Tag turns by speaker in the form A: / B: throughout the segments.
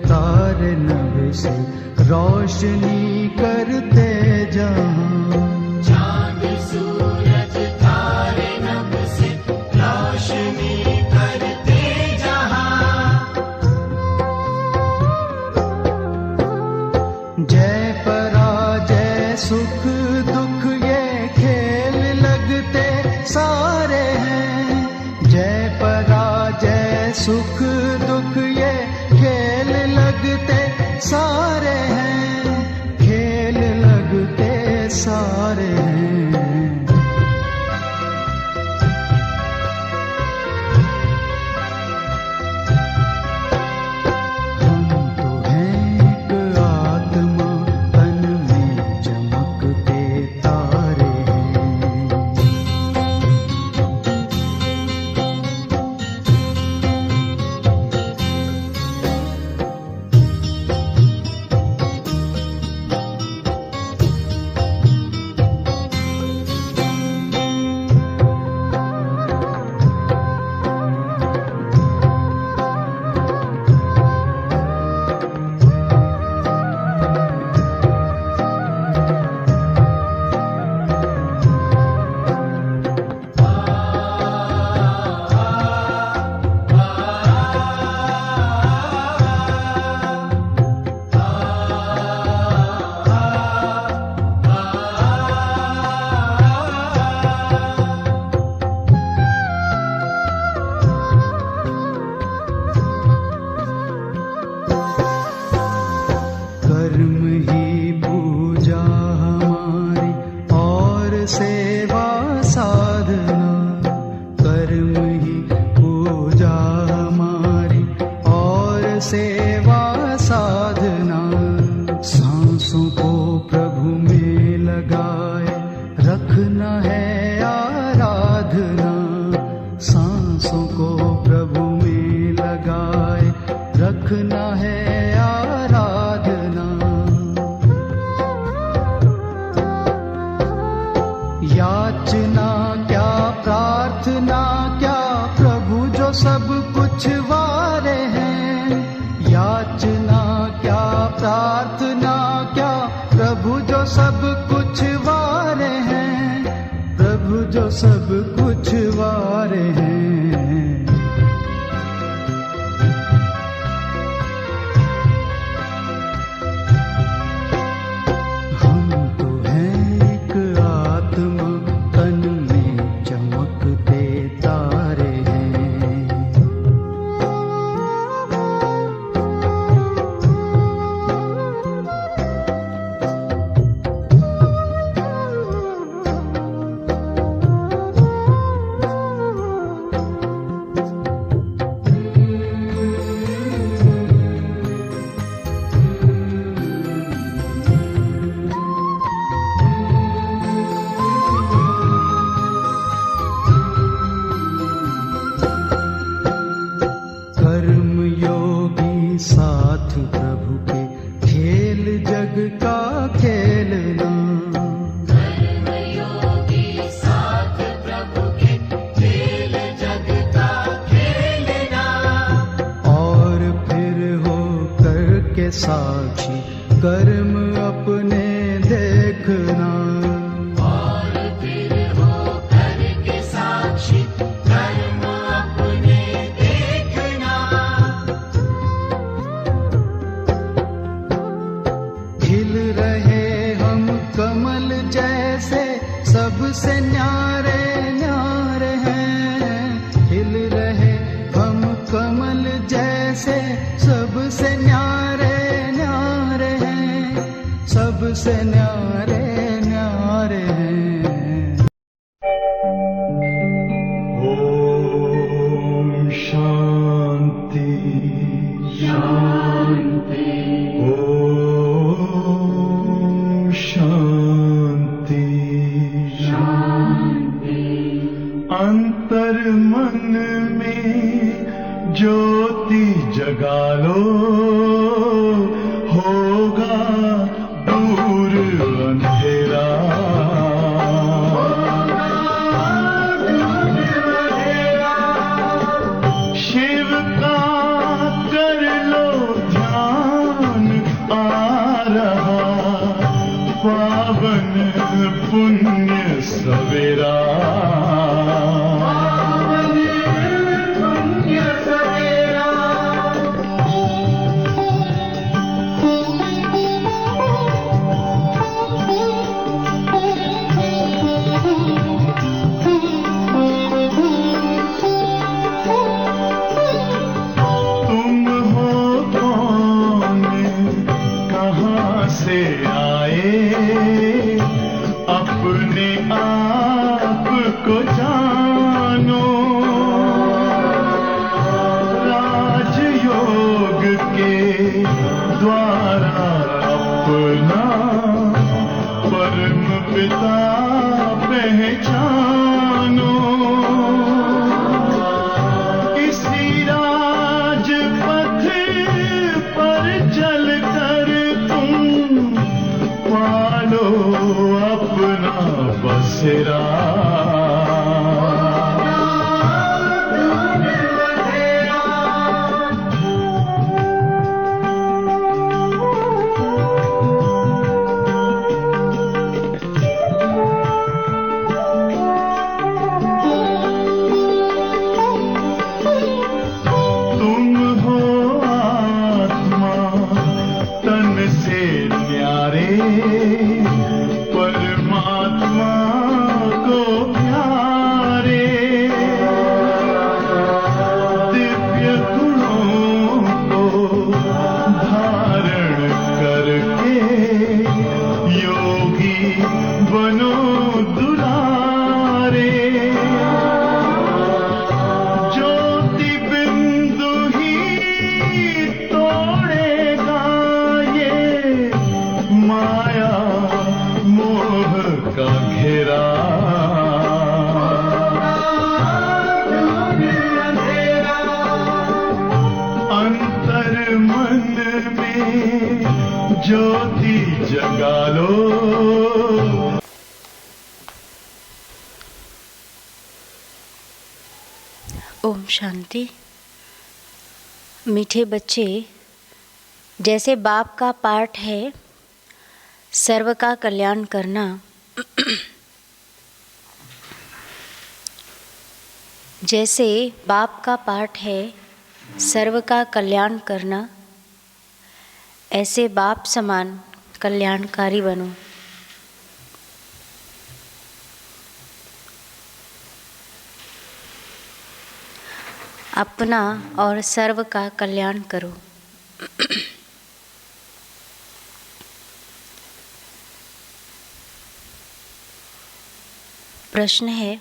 A: तारे नभ से रोशनी करते जहां।
B: चांद सूरज तारे नभ से रोशनी करते जहां।
A: जय पराजय सुख दुख ये खेल लगते सारे हैं। जय पराजय सुख दुख ये खेल लगते सारे हैं। खेल लगते सारे हैं। हम तो हैं एक आत्मा तन में चमकते तारे हैं। कर्म ही पूजा हमारी और सेवा साधना। कर्म ही पूजा हमारी और सेवा साधना। सांसों को प्रभु में लगाए रखना है आराधना। सांसों को प्रभु में लगाए रखना है आराधना। याचना क्या प्रार्थना क्या प्रभु जो सब कुछ वारे हैं। याचना क्या प्रार्थना क्या प्रभु जो सब कुछ वारे हैं। प्रभु जो सब कुछ वारे हैं। हम तो हैं एक आत्मा तन में चमकते तारे हैं। कर्म योगी साथ प्रभु के खेल जग का खेलना।
B: कर्म योगी साथ प्रभु के खेल जग का खेलना।
A: और फिर हो करके साक्षी कर्म अपने देखना।
B: और फिर हो करके साक्षी कर्म अपने देखना।
A: खिल रहे हम कमल जैसे सबसे न्यारे न्यारे हैं। खिल रहे हम कमल जैसे सबसे न्यारे न्यारे हैं। सबसे न्यारे न्यारे हैं। ओम शांति
B: शांति।
A: ओम शांति
B: शांति।
A: अंतर मन में ज्योति जगा लो होगा दूर अंधेरा। शिव का कर लो ध्यान
B: पुण्य सवेरा
A: तुम हो कौन, कहाँ से आए, अपने आप को जानो। राजयोग के द्वारा अपना परम पिता पहचानो। इसी राजपथ पर चलकर तुम पालो अपना बसेरा। तुम हो आत्मा तन से न्यारे, परमात्मा को प्यारे। दिव्य गुणों को धारण करके योगी बनो दुलारे। ज्योति बिंदु ही तोड़ेगा ये माया मोह का घेरा। अंतर मन में ज्योति जगा लो।
C: ओम शांति। मीठे बच्चे, जैसे बाप का पाठ है सर्व का कल्याण करना, जैसे बाप का पाठ है सर्व का कल्याण करना, ऐसे बाप समान कल्याणकारी बनो। अपना और सर्व का कल्याण करो। प्रश्न है,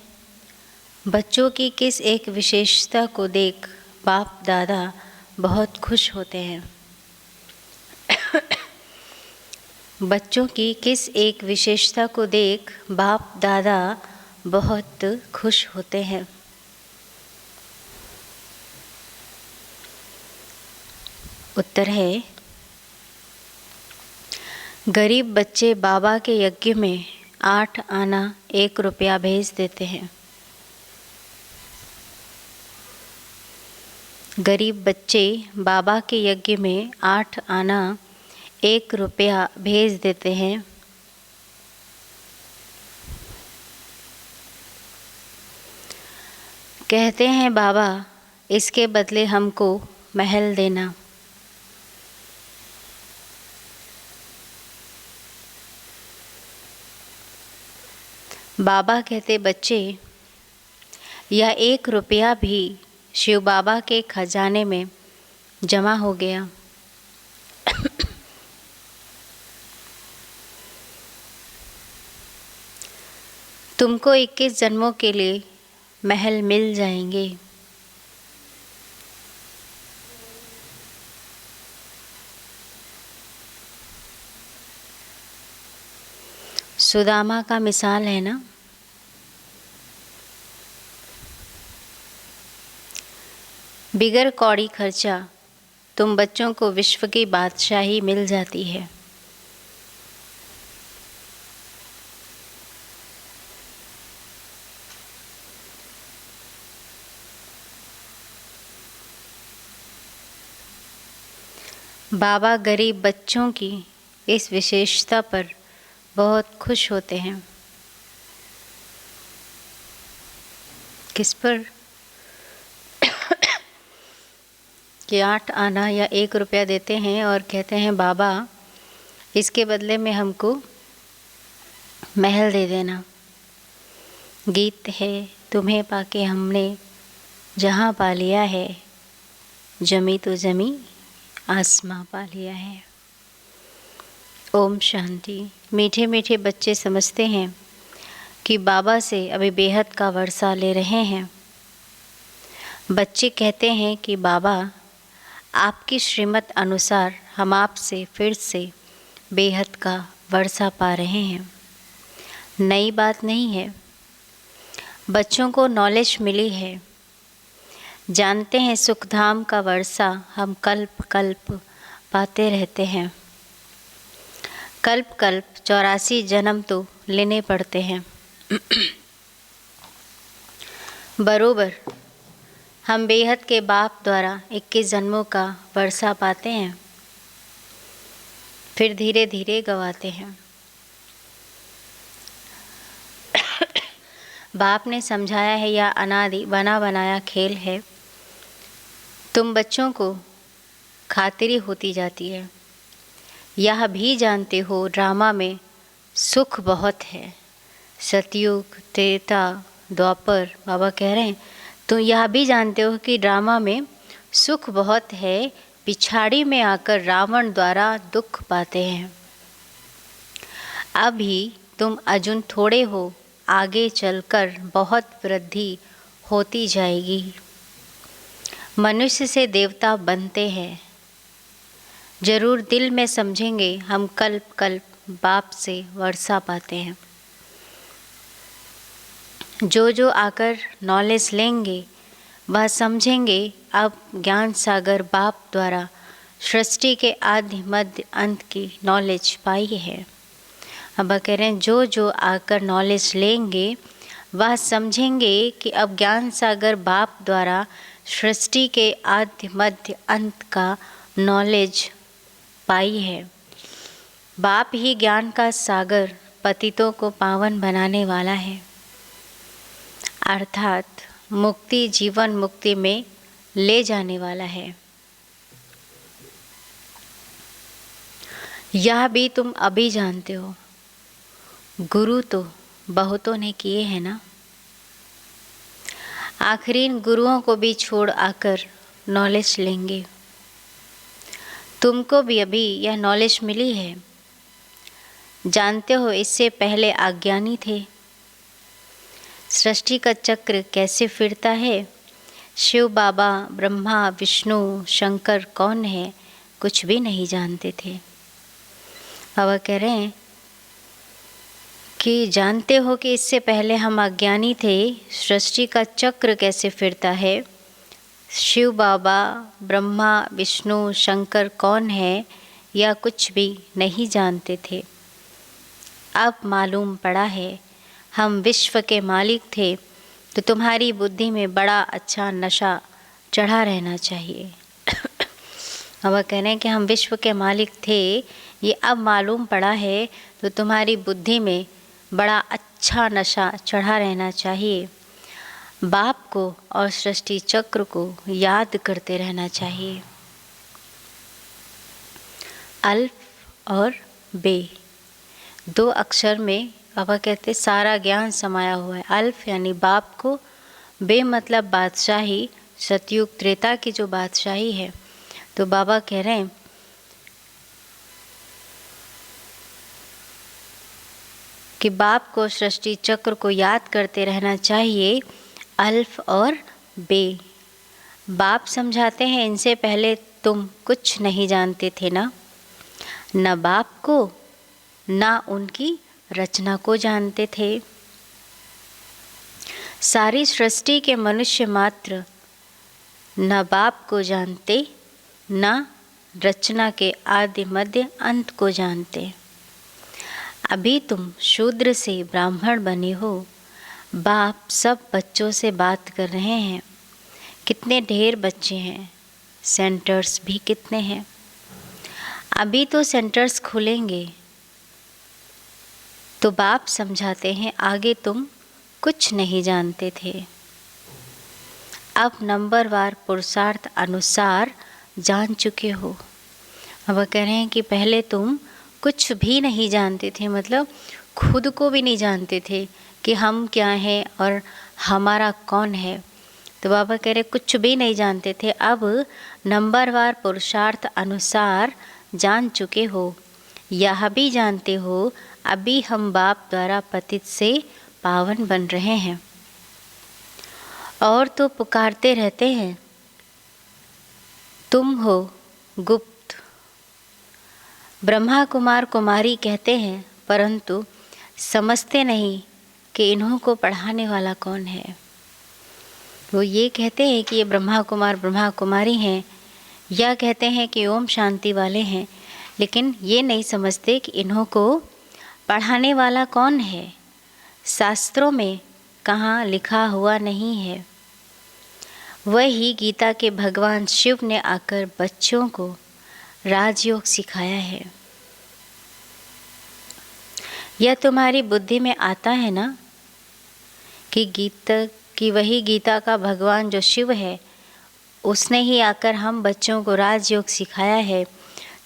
C: बच्चों की किस एक विशेषता को देख बाप दादा बहुत खुश होते हैं? बच्चों की किस एक विशेषता को देख बाप दादा बहुत खुश होते हैं? उत्तर है, गरीब बच्चे बाबा के यज्ञ में 8 आना 1 रुपया भेज देते हैं। गरीब बच्चे बाबा के यज्ञ में 8 आना 1 रुपया भेज देते हैं। कहते हैं बाबा, इसके बदले हमको महल देना। बाबा कहते, बच्चे, यह 1 रुपया भी शिव बाबा के खजाने में जमा हो गया। तुमको 21 जन्मों के लिए महल मिल जाएंगे। सुदामा का मिसाल है ना। बिगर कौड़ी खर्चा तुम बच्चों को विश्व की बादशाही मिल जाती है। बाबा गरीब बच्चों की इस विशेषता पर बहुत खुश होते हैं। किस पर कि 8 आना या 1 रुपया देते हैं और कहते हैं बाबा इसके बदले में हमको महल दे देना। गीत है तुम्हें पाके हमने जहाँ पा लिया है, जमी तो जमी आसमां पा लिया है। ओम शांति। मीठे मीठे बच्चे समझते हैं कि बाबा से अभी बेहद का वर्षा ले रहे हैं। बच्चे कहते हैं कि बाबा आपकी श्रीमत अनुसार हम आपसे फिर से बेहद का वर्षा पा रहे हैं। नई बात नहीं है। बच्चों को नॉलेज मिली है, जानते हैं सुखधाम का वर्षा हम कल्प कल्प पाते रहते हैं। कल्प कल्प 84 जन्म तो लेने पड़ते हैं। बरोबर हम बेहद के बाप द्वारा 21 जन्मों का वर्षा पाते हैं, फिर धीरे धीरे गवाते हैं। बाप ने समझाया है यह अनादि बना बनाया खेल है। तुम बच्चों को खातिरी होती जाती है। यह भी जानते हो ड्रामा में सुख बहुत है। सतयुग, त्रेता, द्वापर, बाबा कह रहे हैं तो यह भी जानते हो कि ड्रामा में सुख बहुत है। पिछाड़ी में आकर रावण द्वारा दुख पाते हैं। अभी तुम अजुन थोड़े हो, आगे चलकर बहुत वृद्धि होती जाएगी। मनुष्य से देवता बनते हैं। जरूर दिल में समझेंगे हम कल्प कल्प बाप से वर्षा पाते हैं। जो जो आकर नॉलेज लेंगे वह समझेंगे अब ज्ञान सागर बाप द्वारा सृष्टि के आदि मध्य अंत की नॉलेज पाई है। अब कह रहे हैं जो जो आकर नॉलेज लेंगे वह समझेंगे कि अब ज्ञान सागर बाप द्वारा सृष्टि के आदि मध्य अंत का नॉलेज पाई है। बाप ही ज्ञान का सागर पतितों को पावन बनाने वाला है, अर्थात मुक्ति जीवन मुक्ति में ले जाने वाला है। यह भी तुम अभी जानते हो। गुरु तो बहुतों ने किए हैं ना। आखिरी गुरुओं को भी छोड़ आकर नॉलेज लेंगे। तुमको भी अभी यह नॉलेज मिली है। जानते हो इससे पहले अज्ञानी थे। सृष्टि का चक्र कैसे फिरता है, शिव बाबा, ब्रह्मा, विष्णु, शंकर कौन है, कुछ भी नहीं जानते थे। बाबा कह रहे हैं कि जानते हो कि इससे पहले हम अज्ञानी थे। सृष्टि का चक्र कैसे फिरता है, शिव बाबा, ब्रह्मा, विष्णु, शंकर कौन है, या कुछ भी नहीं जानते थे। अब मालूम पड़ा है हम विश्व के मालिक थे, तो तुम्हारी बुद्धि में बड़ा अच्छा नशा चढ़ा रहना चाहिए। अब कह रहे हैं कि हम विश्व के मालिक थे, ये अब मालूम पड़ा है तो तुम्हारी बुद्धि में बड़ा अच्छा नशा चढ़ा रहना चाहिए। बाप को और सृष्टि चक्र को याद करते रहना चाहिए। अल्फ और बे 2 अक्षर में बाबा कहते सारा ज्ञान समाया हुआ है। अल्फ यानी बाप को, बे मतलब बादशाही, सतयुग त्रेता की जो बादशाही है। तो बाबा कह रहे हैं कि बाप को सृष्टि चक्र को याद करते रहना चाहिए। अल्फ और बे बाप समझाते हैं इनसे पहले तुम कुछ नहीं जानते थे ना, न बाप को ना उनकी रचना को जानते थे। सारी सृष्टि के मनुष्य मात्र न बाप को जानते, न रचना के आदि मध्य अंत को जानते। अभी तुम शूद्र से ब्राह्मण बने हो। बाप सब बच्चों से बात कर रहे हैं। कितने ढेर बच्चे हैं, सेंटर्स भी कितने हैं। अभी तो सेंटर्स खुलेंगे तो बाप समझाते हैं आगे तुम कुछ नहीं जानते थे। अब नंबरवार पुरुषार्थ अनुसार जान चुके हो। अब वह कह रहे हैं कि पहले तुम कुछ भी नहीं जानते थे, मतलब खुद को भी नहीं जानते थे कि हम क्या हैं और हमारा कौन है। तो बाबा कह रहे कुछ भी नहीं जानते थे, अब नंबरवार पुरुषार्थ अनुसार जान चुके हो। यह भी जानते हो अभी हम बाप द्वारा पतित से पावन बन रहे हैं। और तो पुकारते रहते हैं, तुम हो गुप्त। ब्रह्मा कुमार कुमारी कहते हैं, परंतु समझते नहीं कि इन्हों को पढ़ाने वाला कौन है। वो ये कहते हैं कि ये ब्रह्मा कुमारी हैं, या कहते हैं कि ओम शांति वाले हैं, लेकिन ये नहीं समझते कि इन्हों को पढ़ाने वाला कौन है। शास्त्रों में कहाँ लिखा हुआ नहीं है। वही गीता के भगवान शिव ने आकर बच्चों को राजयोग सिखाया है। यह तुम्हारी बुद्धि में आता है ना कि वही गीता का भगवान जो शिव है, उसने ही आकर हम बच्चों को राजयोग सिखाया है।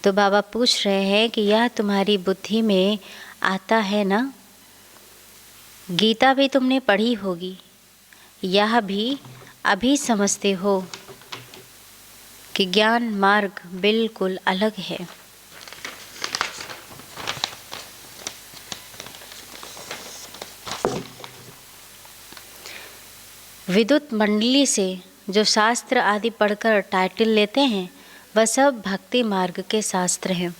C: तो बाबा पूछ रहे हैं कि यह तुम्हारी बुद्धि में आता है ना। गीता भी तुमने पढ़ी होगी, यह भी अभी समझते हो कि ज्ञान मार्ग बिल्कुल अलग है। विद्युत मंडली से जो शास्त्र आदि पढ़कर टाइटल लेते हैं, वह सब भक्ति मार्ग के शास्त्र हैं।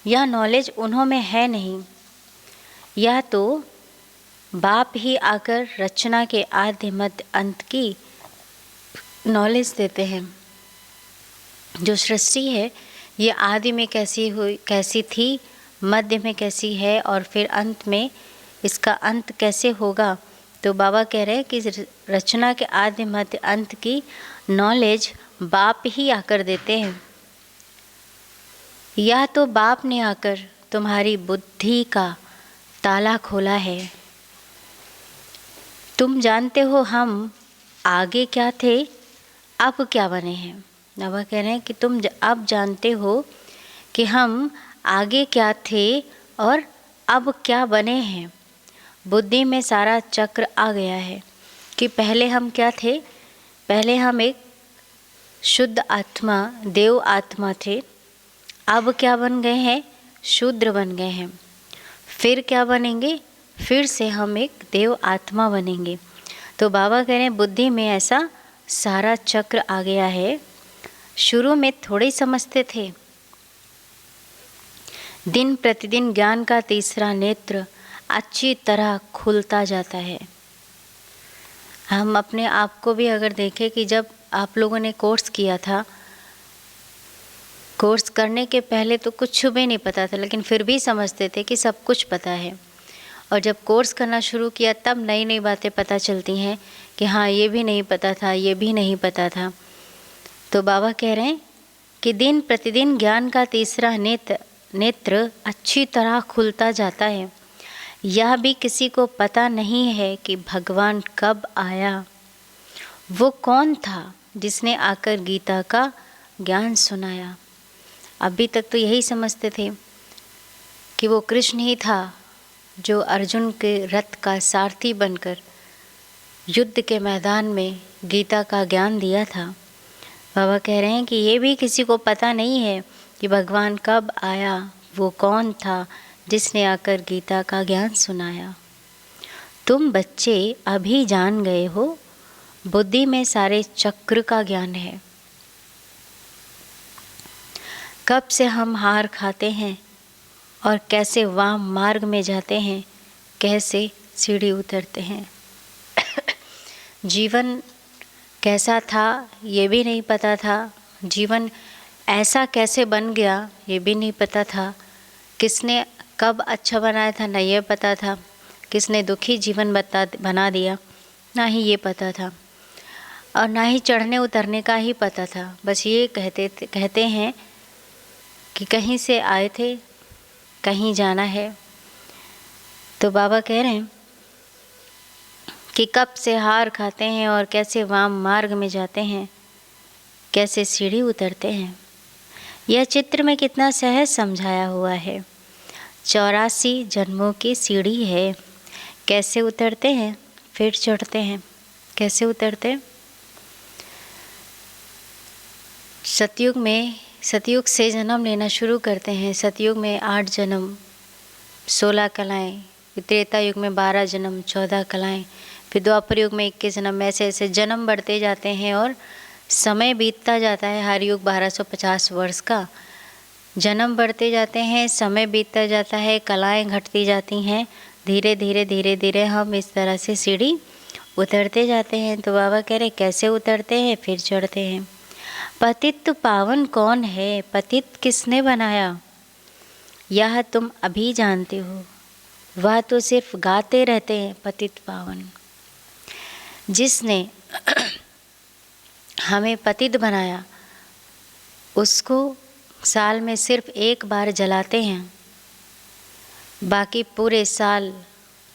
C: यह नॉलेज उन्हों में है नहीं। यह तो बाप ही आकर रचना के आदि मध्य अंत की नॉलेज देते हैं। जो सृष्टि है ये आदि में कैसी हुई, कैसी थी, मध्य में कैसी है और फिर अंत में इसका अंत कैसे होगा। तो बाबा कह रहे हैं कि रचना के आदि मध्य अंत की नॉलेज बाप ही आकर देते हैं। यह तो बाप ने आकर तुम्हारी बुद्धि का ताला खोला है। तुम जानते हो हम आगे क्या थे, अब क्या बने हैं। बाबा कह रहे हैं कि तुम अब जानते हो कि हम आगे क्या थे और अब क्या बने हैं। बुद्धि में सारा चक्र आ गया है कि पहले हम क्या थे। पहले हम एक शुद्ध आत्मा, देव आत्मा थे। अब क्या बन गए हैं, शूद्र बन गए हैं। फिर क्या बनेंगे, फिर से हम एक देव आत्मा बनेंगे। तो बाबा कह रहे हैं बुद्धि में ऐसा सारा चक्र आ गया है। शुरू में थोड़े समझते थे। दिन प्रतिदिन ज्ञान का तीसरा नेत्र अच्छी तरह खुलता जाता है। हम अपने आप को भी अगर देखें कि जब आप लोगों ने कोर्स किया था, कोर्स करने के पहले तो कुछ भी नहीं पता था, लेकिन फिर भी समझते थे कि सब कुछ पता है। और जब कोर्स करना शुरू किया तब नई नई बातें पता चलती हैं कि हाँ ये भी नहीं पता था, ये भी नहीं पता था। तो बाबा कह रहे हैं कि दिन प्रतिदिन ज्ञान का तीसरा नेत्र अच्छी तरह खुलता जाता है। यह भी किसी को पता नहीं है कि भगवान कब आया, वो कौन था जिसने आकर गीता का ज्ञान सुनाया। अभी तक तो यही समझते थे कि वो कृष्ण ही था जो अर्जुन के रथ का सारथी बनकर युद्ध के मैदान में गीता का ज्ञान दिया था। बाबा कह रहे हैं कि ये भी किसी को पता नहीं है कि भगवान कब आया, वो कौन था जिसने आकर गीता का ज्ञान सुनाया। तुम बच्चे अभी जान गए हो, बुद्धि में सारे चक्र का ज्ञान है। कब से हम हार खाते हैं और कैसे वाम मार्ग में जाते हैं, कैसे सीढ़ी उतरते हैं। जीवन कैसा था ये भी नहीं पता था। जीवन ऐसा कैसे बन गया ये भी नहीं पता था। किसने कब अच्छा बनाया था ना ये पता था। किसने दुखी जीवन बना दिया ना ही ये पता था। और ना ही चढ़ने उतरने का ही पता था। बस ये कहते हैं कि कहीं से आए थे, कहीं जाना है। तो बाबा कह रहे हैं कि कब से हार खाते हैं और कैसे वाम मार्ग में जाते हैं, कैसे सीढ़ी उतरते हैं। यह चित्र में कितना सहज समझाया हुआ है। 84 जन्मों की सीढ़ी है, कैसे उतरते हैं फिर चढ़ते हैं। कैसे उतरते? सतयुग से जन्म लेना शुरू करते हैं। सतयुग में 8 जन्म 16 कलाएँ, त्रेता युग में 12 जन्म 14 कलाएँ, फिर द्वापर युग में 21 जन्म। ऐसे ऐसे जन्म बढ़ते जाते हैं और समय बीतता जाता है। हर युग 1250 वर्ष का। जन्म बढ़ते जाते हैं, समय बीतता जाता है, कलाएँ घटती जाती हैं। धीरे धीरे धीरे धीरे हम इस तरह से सीढ़ी उतरते जाते हैं। तो बाबा कह रहे कैसे उतरते हैं फिर चढ़ते हैं। पतित तो पावन कौन है, पतित किसने बनाया, यह तुम अभी जानते हो। वह तो सिर्फ गाते रहते हैं पतित पावन। जिसने हमें पतित बनाया उसको साल में सिर्फ एक बार जलाते हैं, बाकी पूरे साल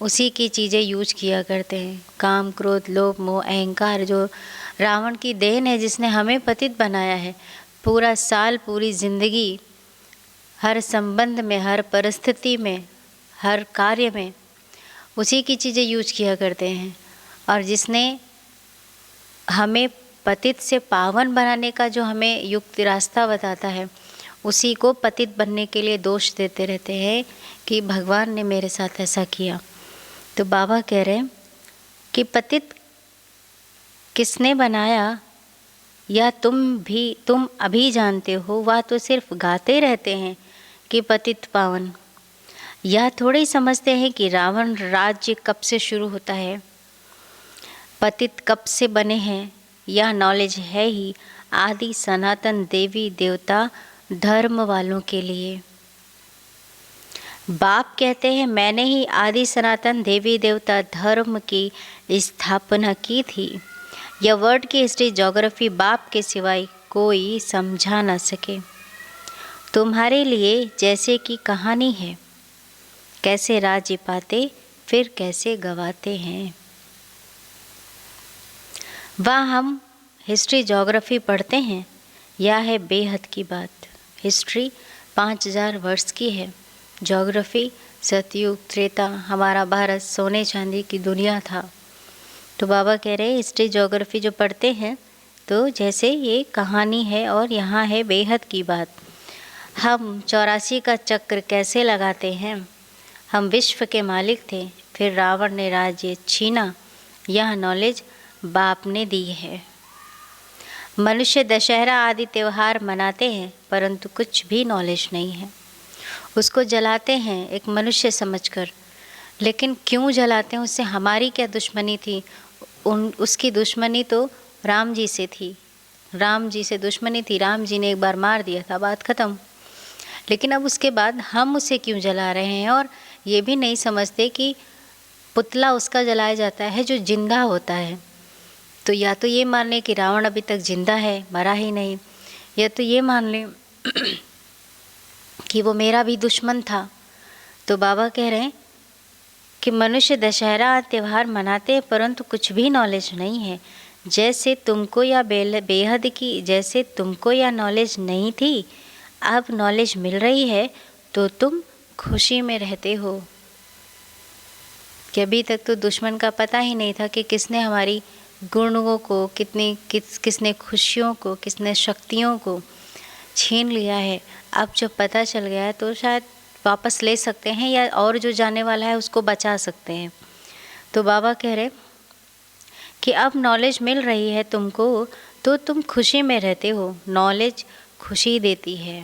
C: उसी की चीज़ें यूज किया करते हैं। काम, क्रोध, लोभ, मोह, अहंकार जो रावण की देन है, जिसने हमें पतित बनाया है, पूरा साल पूरी ज़िंदगी हर संबंध में, हर परिस्थिति में, हर कार्य में उसी की चीज़ें यूज किया करते हैं। और जिसने हमें पतित से पावन बनाने का जो हमें युक्त रास्ता बताता है, उसी को पतित बनने के लिए दोष देते रहते हैं कि भगवान ने मेरे साथ ऐसा किया। तो बाबा कह रहे हैं कि पतित किसने बनाया, या तुम अभी जानते हो। वह तो सिर्फ गाते रहते हैं कि पतित पावन। यह थोड़े समझते हैं कि रावण राज्य कब से शुरू होता है, पतित कब से बने हैं। यह नॉलेज है ही आदि सनातन देवी देवता धर्म वालों के लिए। बाप कहते हैं मैंने ही आदि सनातन देवी देवता धर्म की स्थापना की थी। यह वर्ड की हिस्ट्री ज्योग्राफी बाप के सिवाय कोई समझा न सके। तुम्हारे लिए जैसे कि कहानी है, कैसे राज्य पाते फिर कैसे गवाते हैं। वह हम हिस्ट्री ज्योग्राफी पढ़ते हैं, यह है बेहद की बात। हिस्ट्री 5000 वर्ष की है। ज्योग्राफी सतयुग त्रेता, हमारा भारत सोने चांदी की दुनिया था। तो बाबा कह रहे हैं हिस्ट्री ज्योग्राफी जो पढ़ते हैं तो जैसे ये कहानी है और यहाँ है बेहद की बात। हम 84 का चक्र कैसे लगाते हैं। हम विश्व के मालिक थे, फिर रावण ने राज्य छीना। यह नॉलेज बाप ने दी है। मनुष्य दशहरा आदि त्यौहार मनाते हैं, परंतु कुछ भी नॉलेज नहीं है। उसको जलाते हैं एक मनुष्य समझकर, लेकिन क्यों जलाते हैं, उससे हमारी क्या दुश्मनी थी। उसकी दुश्मनी तो राम जी से थी। राम जी से दुश्मनी थी, राम जी ने एक बार मार दिया था, बात ख़त्म। लेकिन अब उसके बाद हम उसे क्यों जला रहे हैं। और ये भी नहीं समझते कि पुतला उसका जलाया जाता है जो जिंदा होता है। तो या तो ये मान लें कि रावण अभी तक जिंदा है, मरा ही नहीं, या तो ये मान लें कि वो मेरा भी दुश्मन था। तो बाबा कह रहे हैं कि मनुष्य दशहरा त्यौहार मनाते हैं, परंतु कुछ भी नॉलेज नहीं है। जैसे तुमको या बेहद की, जैसे तुमको या नॉलेज नहीं थी, अब नॉलेज मिल रही है तो तुम खुशी में रहते हो। कि अभी तक तो दुश्मन का पता ही नहीं था कि किसने हमारी गुणों को, किसने खुशियों को, किसने शक्तियों को छीन लिया है। अब जब पता चल गया है तो शायद वापस ले सकते हैं, या और जो जाने वाला है उसको बचा सकते हैं। तो बाबा कह रहे कि अब नॉलेज मिल रही है तुमको तो तुम खुशी में रहते हो। नॉलेज खुशी देती है।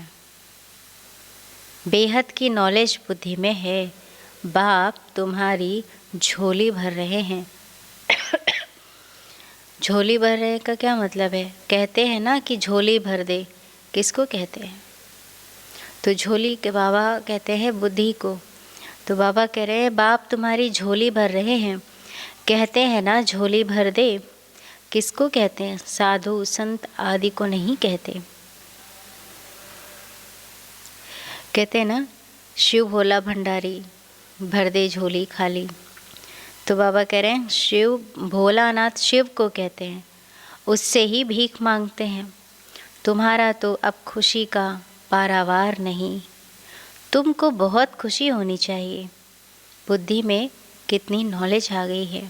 C: बेहद की नॉलेज बुद्धि में है। बाप तुम्हारी झोली भर रहे हैं। झोली भर रहे का क्या मतलब है। कहते हैं ना कि झोली भर दे, किसको कहते हैं। तो झोली के बाबा कहते हैं बुद्धि को। तो बाबा कह रहे हैं बाप तुम्हारी झोली भर रहे हैं। कहते हैं ना झोली भर दे, किसको कहते हैं। साधु संत आदि को नहीं कहते। कहते हैं ना शिव भोला भंडारी भर दे झोली खाली। तो बाबा कह रहे हैं शिव, भोलानाथ शिव को कहते हैं, उससे ही भीख मांगते हैं। तुम्हारा तो अब खुशी का पारावार नहीं, तुमको बहुत खुशी होनी चाहिए। बुद्धि में कितनी नॉलेज आ गई है,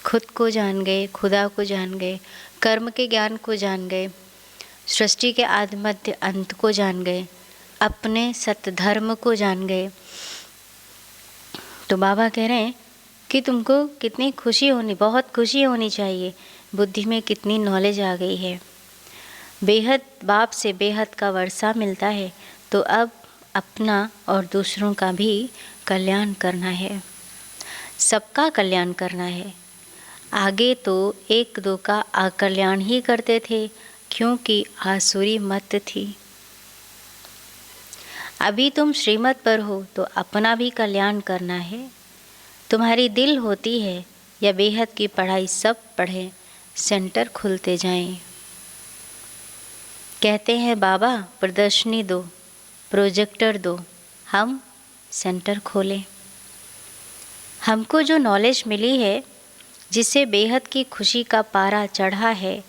C: खुद को जान गए, खुदा को जान गए, कर्म के ज्ञान को जान गए, सृष्टि के आदि मध्य अंत को जान गए, अपने सत्य धर्म को जान गए। तो बाबा कह रहे हैं कि तुमको कितनी खुशी होनी, बहुत खुशी होनी चाहिए। बुद्धि में कितनी नॉलेज आ गई है, बेहद बाप से बेहद का वर्षा मिलता है। तो अब अपना और दूसरों का भी कल्याण करना है, सबका कल्याण करना है। आगे तो एक दो का अकल्याण ही करते थे, क्योंकि आसुरी मत थी। अभी तुम श्रीमत पर हो तो अपना भी कल्याण करना है। तुम्हारी दिल होती है या बेहद की पढ़ाई, सब पढ़ें, सेंटर खुलते जाएं। कहते हैं बाबा प्रदर्शनी दो, प्रोजेक्टर दो, हम सेंटर खोलें। हमको जो नॉलेज मिली है, जिससे बेहद की खुशी का पारा चढ़ा है,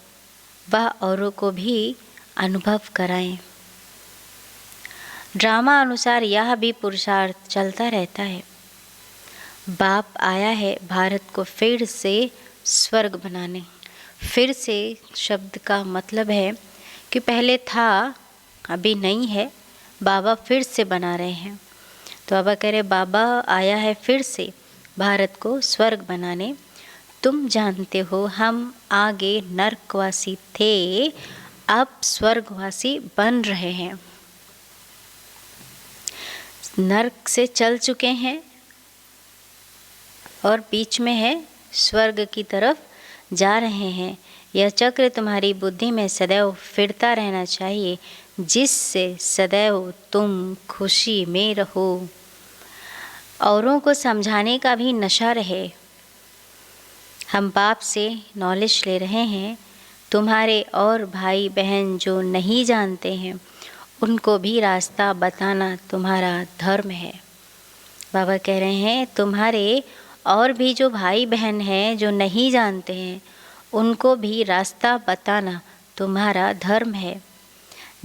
C: वह औरों को भी अनुभव कराएं। ड्रामा अनुसार यह भी पुरुषार्थ चलता रहता है। बाप आया है भारत को फिर से स्वर्ग बनाने। फिर से शब्द का मतलब है कि पहले था, अभी नहीं है, बाबा फिर से बना रहे हैं। तो बाबा कह रहे बाबा आया है फिर से भारत को स्वर्ग बनाने। तुम जानते हो हम आगे नरकवासी थे, अब स्वर्गवासी बन रहे हैं। नरक से चल चुके हैं और बीच में है स्वर्ग की तरफ जा रहे हैं। यह चक्र तुम्हारी बुद्धि में सदैव फिरता रहना चाहिए, जिससे सदैव तुम खुशी में रहो। औरों को समझाने का भी नशा रहे। हम बाप से नॉलेज ले रहे हैं। तुम्हारे और भाई बहन जो नहीं जानते हैं, उनको भी रास्ता बताना तुम्हारा धर्म है। बाबा कह रहे हैं तुम्हारे और भी जो भाई बहन हैं जो नहीं जानते हैं, उनको भी रास्ता बताना तुम्हारा धर्म है।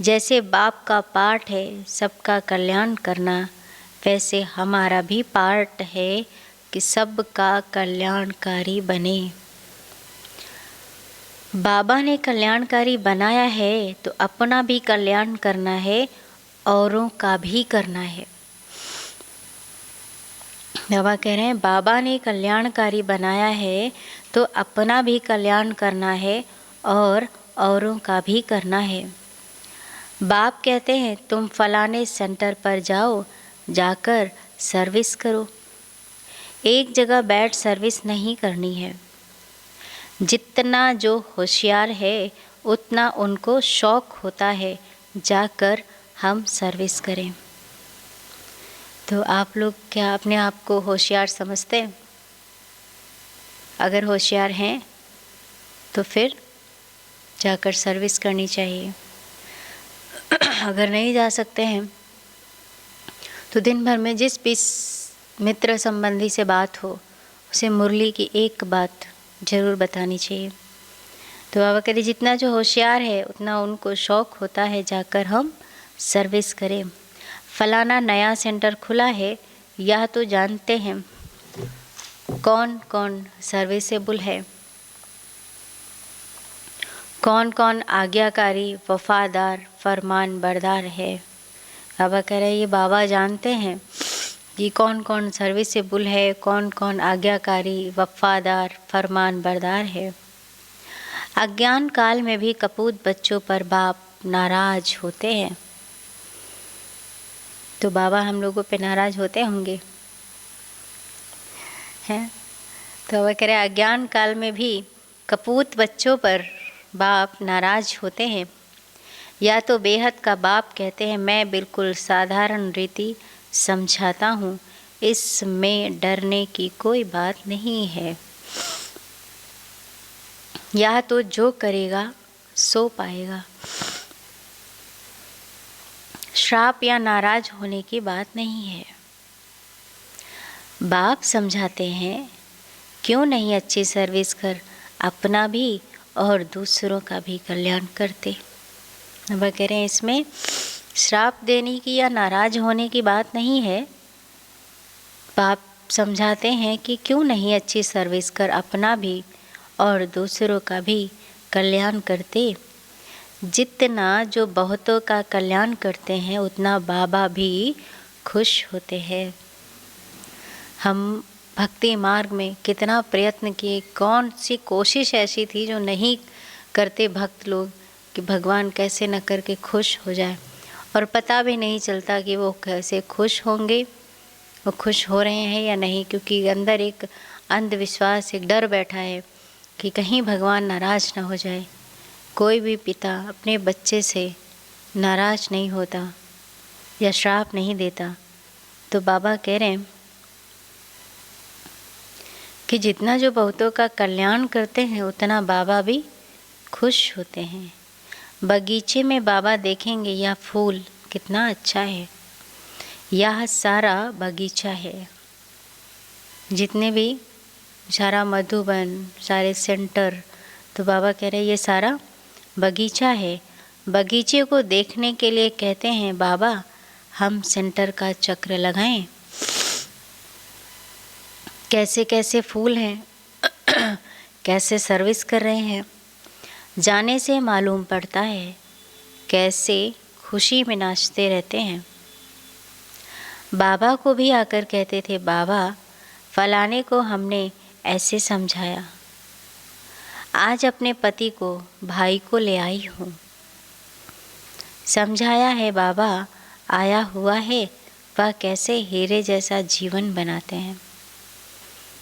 C: जैसे बाप का पाठ है सबका कल्याण करना, वैसे हमारा भी पाठ है कि सबका कल्याणकारी बने। बाबा ने कल्याणकारी बनाया है तो अपना भी कल्याण करना है, औरों का भी करना है। बाबा कह रहे हैं बाबा ने कल्याणकारी बनाया है तो अपना भी कल्याण करना है और औरों का भी करना है। बाप कहते हैं तुम फलाने सेंटर पर जाओ, जाकर सर्विस करो। एक जगह बैठ सर्विस नहीं करनी है। जितना जो होशियार है उतना उनको शौक होता है जाकर हम सर्विस करें। तो आप लोग क्या अपने आप को होशियार समझते हैं? अगर होशियार हैं तो फिर जाकर सर्विस करनी चाहिए। अगर नहीं जा सकते हैं तो दिन भर में जिस भी मित्र संबंधी से बात हो, उसे मुरली की एक बात ज़रूर बतानी चाहिए। तो बाबा कह रहे जितना जो होशियार है उतना उनको शौक़ होता है जाकर हम सर्विस करें। फलाना नया सेंटर खुला है, यह तो जानते हैं कौन कौन सर्विसेबल है, कौन कौन आज्ञाकारी, वफादार, फरमान बरदार है। बाबा कह रहे ये बाबा जानते हैं कि कौन कौन सर्विसेबल है, कौन कौन आज्ञाकारी, वफादार, फरमान बरदार है। अज्ञान काल में भी कपूत बच्चों पर बाप नाराज होते हैं। तो बाबा हम लोगों पे नाराज होते होंगे, हैं? तो वह कह रहे अज्ञान काल में भी कपूत बच्चों पर बाप नाराज होते हैं। या तो बेहद का बाप कहते हैं मैं बिल्कुल साधारण रीति समझाता हूँ, इसमें डरने की कोई बात नहीं है। या तो जो करेगा सो पाएगा। श्राप या नाराज होने की बात नहीं है। बाप समझाते हैं क्यों नहीं अच्छी सर्विस कर अपना भी और दूसरों का भी कल्याण करते। वह कह रहे हैं इसमें श्राप देने की या नाराज होने की बात नहीं है। बाप समझाते हैं कि क्यों नहीं अच्छी सर्विस कर अपना भी और दूसरों का भी कल्याण करते। जितना जो बहुतों का कल्याण करते हैं उतना बाबा भी खुश होते हैं। हम भक्ति मार्ग में कितना प्रयत्न किए, कौन सी कोशिश ऐसी थी जो नहीं करते भक्त लोग कि भगवान कैसे न करके खुश हो जाए, और पता भी नहीं चलता कि वो कैसे खुश होंगे, वो खुश हो रहे हैं या नहीं, क्योंकि अंदर एक अंधविश्वास, एक डर बैठा है कि कहीं भगवान नाराज़ ना हो जाए। कोई भी पिता अपने बच्चे से नाराज़ नहीं होता या श्राप नहीं देता। तो बाबा कह रहे हैं कि जितना जो बहुतों का कल्याण करते हैं उतना बाबा भी खुश होते हैं। बगीचे में बाबा देखेंगे यह फूल कितना अच्छा है, यह सारा बगीचा है, जितने भी सारा मधुबन, सारे सेंटर, तो बाबा कह रहे ये सारा बगीचा है। बगीचे को देखने के लिए कहते हैं बाबा हम सेंटर का चक्र लगाएं। कैसे कैसे फूल हैं कैसे सर्विस कर रहे हैं, जाने से मालूम पड़ता है कैसे खुशी में नाचते रहते हैं। बाबा को भी आकर कहते थे बाबा फलाने को हमने ऐसे समझाया, आज अपने पति को, भाई को ले आई हूँ, समझाया है बाबा, आया हुआ है वह कैसे हीरे जैसा जीवन बनाते हैं।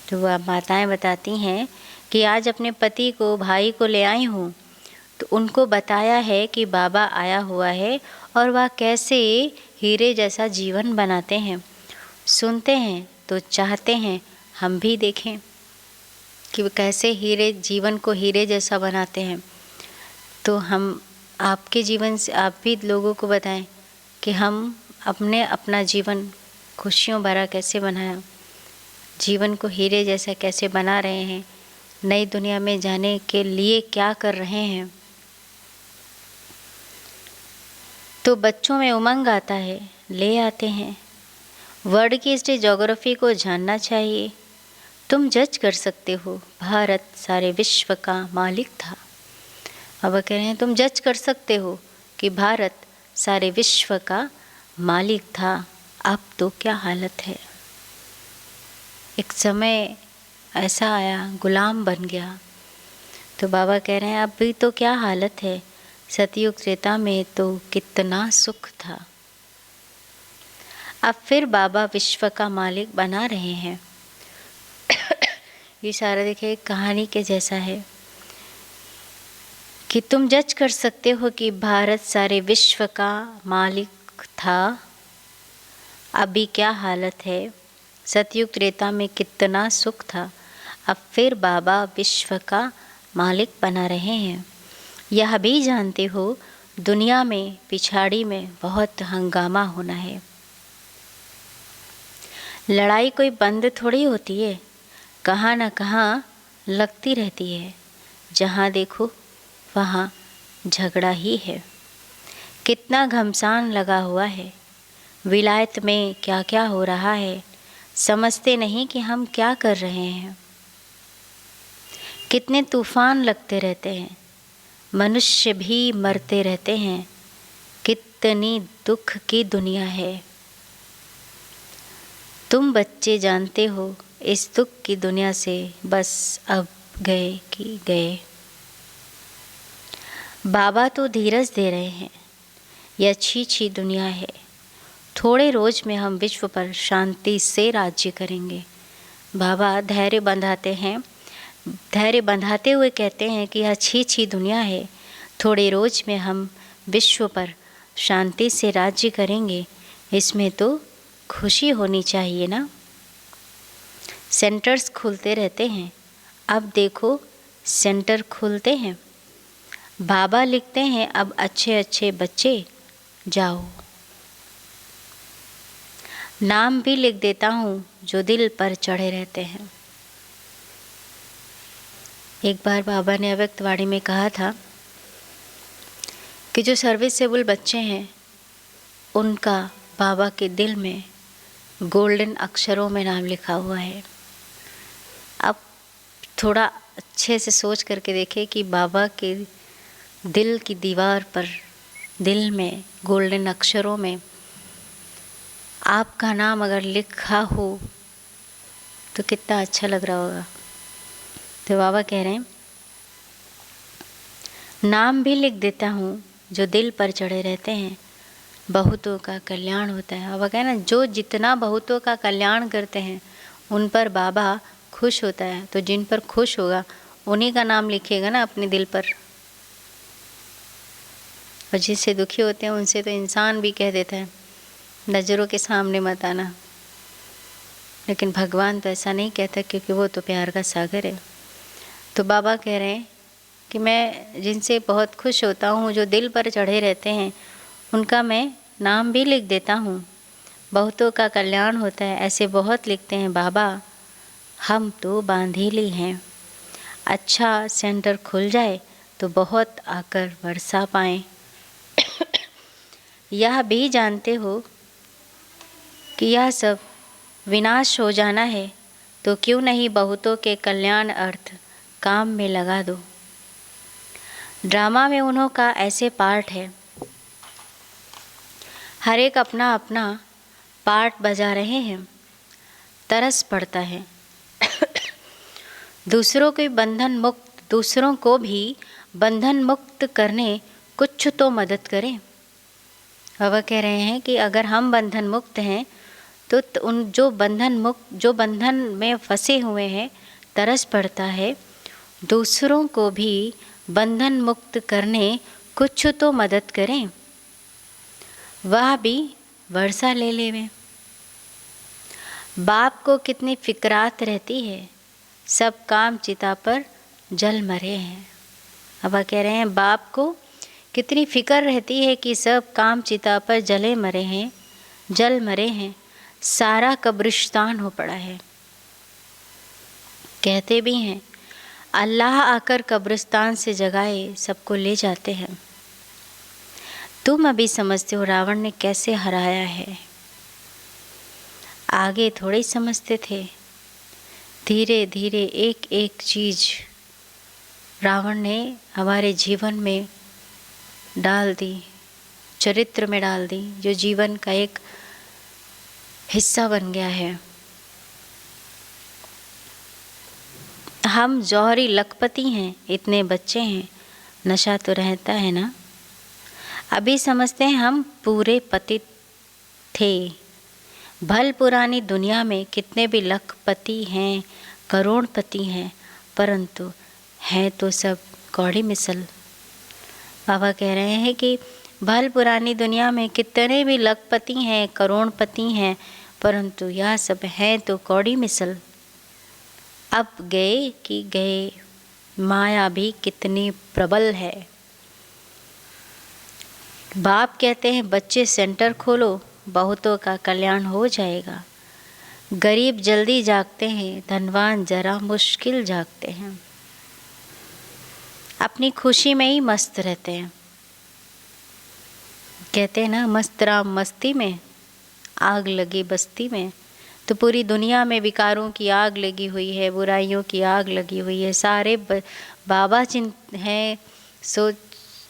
C: तो वह माताएं बताती हैं कि आज अपने पति को, भाई को ले आई हूँ, तो उनको बताया है कि बाबा आया हुआ है और वह कैसे हीरे जैसा जीवन बनाते हैं। सुनते हैं तो चाहते हैं हम भी देखें कि वो कैसे हीरे, जीवन को हीरे जैसा बनाते हैं। तो हम आपके जीवन से आप भी लोगों को बताएं कि हम अपना जीवन खुशियों भरा कैसे बनाया, जीवन को हीरे जैसा कैसे बना रहे हैं, नई दुनिया में जाने के लिए क्या कर रहे हैं। तो बच्चों में उमंग आता है, ले आते हैं। वर्ल्ड की हिस्ट्री, ज्योग्राफी को जानना चाहिए। तुम जज कर सकते हो, भारत सारे विश्व का मालिक था। अब कह रहे हैं तुम जज कर सकते हो कि भारत सारे विश्व का मालिक था, अब तो क्या हालत है। एक समय ऐसा आया गुलाम बन गया। तो बाबा कह रहे हैं अब भी तो क्या हालत है, सतयुग त्रेता में तो कितना सुख था। अब फिर बाबा विश्व का मालिक बना रहे हैं। ये सारा देखिए एक कहानी के जैसा है कि तुम जज कर सकते हो कि भारत सारे विश्व का मालिक था, अभी क्या हालत है, सतयुग त्रेता में कितना सुख था। अब फिर बाबा विश्व का मालिक बना रहे हैं। यह भी जानते हो दुनिया में पिछाड़ी में बहुत हंगामा होना है। लड़ाई कोई बंद थोड़ी होती है, कहाँ न कहाँ लगती रहती है। जहाँ देखो वहाँ झगड़ा ही है। कितना घमसान लगा हुआ है, विलायत में क्या क्या हो रहा है, समझते नहीं कि हम क्या कर रहे हैं। कितने तूफान लगते रहते हैं, मनुष्य भी मरते रहते हैं। कितनी दुख की दुनिया है। तुम बच्चे जानते हो इस दुख की दुनिया से बस अब गए कि गए। बाबा तो धीरज दे रहे हैं, यह अच्छी दुनिया है, थोड़े रोज में हम विश्व पर शांति से राज्य करेंगे। बाबा धैर्य बंधाते हैं, धैर्य बंधाते हुए कहते हैं कि यह अच्छी दुनिया है, थोड़े रोज में हम विश्व पर शांति से राज्य करेंगे। इसमें तो खुशी होनी चाहिए ना। सेंटर्स खुलते रहते हैं, अब देखो सेंटर खुलते हैं। बाबा लिखते हैं अब अच्छे अच्छे बच्चे जाओ। नाम भी लिख देता हूँ जो दिल पर चढ़े रहते हैं। एक बार बाबा ने अव्यक्तवाणी में कहा था कि जो सर्विसेबल बच्चे हैं उनका बाबा के दिल में गोल्डन अक्षरों में नाम लिखा हुआ है। अब थोड़ा अच्छे से सोच करके देखें कि बाबा के दिल की दीवार पर, दिल में गोल्डन अक्षरों में आपका नाम अगर लिखा हो तो कितना अच्छा लग रहा होगा। तो बाबा कह रहे हैं, नाम भी लिख देता हूँ जो दिल पर चढ़े रहते हैं, बहुतों का कल्याण होता है। बाबा कह ना, जो जितना बहुतों का कल्याण करते हैं उन पर बाबा खुश होता है। तो जिन पर खुश होगा उन्हीं का नाम लिखिएगा ना अपने दिल पर। और जिससे दुखी होते हैं उनसे तो इंसान भी कह देता है नज़रों के सामने मत आना, लेकिन भगवान तो ऐसा नहीं कहता, क्योंकि वो तो प्यार का सागर है। तो बाबा कह रहे हैं कि मैं जिनसे बहुत खुश होता हूँ, जो दिल पर चढ़े रहते हैं, उनका मैं नाम भी लिख देता हूँ, बहुतों का कल्याण होता है। ऐसे बहुत लिखते हैं बाबा, हम तो बांधीली हैं। अच्छा सेंटर खुल जाए तो बहुत आकर बरसा पाएँ। यह भी जानते हो कि यह सब विनाश हो जाना है, तो क्यों नहीं बहुतों के कल्याण अर्थ काम में लगा दो। ड्रामा में उन्हों का ऐसे पार्ट है, हर एक अपना अपना पार्ट बजा रहे हैं। तरस पड़ता है दूसरों को भी बंधन मुक्त करने कुछ तो मदद करें। बाबा कह रहे हैं कि अगर हम बंधन मुक्त हैं तो उन जो बंधन में फंसे हुए हैं, तरस पड़ता है दूसरों को भी बंधन मुक्त करने कुछ तो मदद करें, वह भी वर्षा ले लेवे। बाप को कितनी फिक्रात रहती है, सब काम चिता पर जल मरे हैं। अब कह रहे हैं बाप को कितनी फिक्र रहती है कि सब काम चिता पर जल मरे हैं, सारा कब्रिस्तान हो पड़ा है। कहते भी हैं अल्लाह आकर कब्रिस्तान से जगाए सबको ले जाते हैं। तुम अभी समझते हो रावण ने कैसे हराया है, आगे थोड़े समझते थे। धीरे धीरे एक एक चीज़ रावण ने हमारे जीवन में डाल दी, चरित्र में डाल दी, जो जीवन का एक हिस्सा बन गया है। हम जौहरी लखपति हैं, इतने बच्चे हैं, नशा तो रहता है ना। अभी समझते हैं हम पूरे पतित थे। भल पुरानी दुनिया में कितने भी लखपति हैं, करोड़पति हैं, परंतु हैं तो सब कौड़ी मिसल। बाबा कह रहे हैं कि भल पुरानी दुनिया में कितने भी लखपति हैं, करोड़पति हैं, परंतु यह सब हैं तो कौड़ी मिसल। अब गए कि गए, माया भी कितनी प्रबल है। बाप कहते हैं बच्चे सेंटर खोलो, बहुतों का कल्याण हो जाएगा। गरीब जल्दी जागते हैं, धनवान जरा मुश्किल जागते हैं। अपनी खुशी में ही मस्त रहते हैं। कहते हैं ना, मस्त राम मस्ती में, आग लगी बस्ती में। तो पूरी दुनिया में विकारों की आग लगी हुई है, बुराइयों की आग लगी हुई है। सारे बाबा चिंत हैं, सो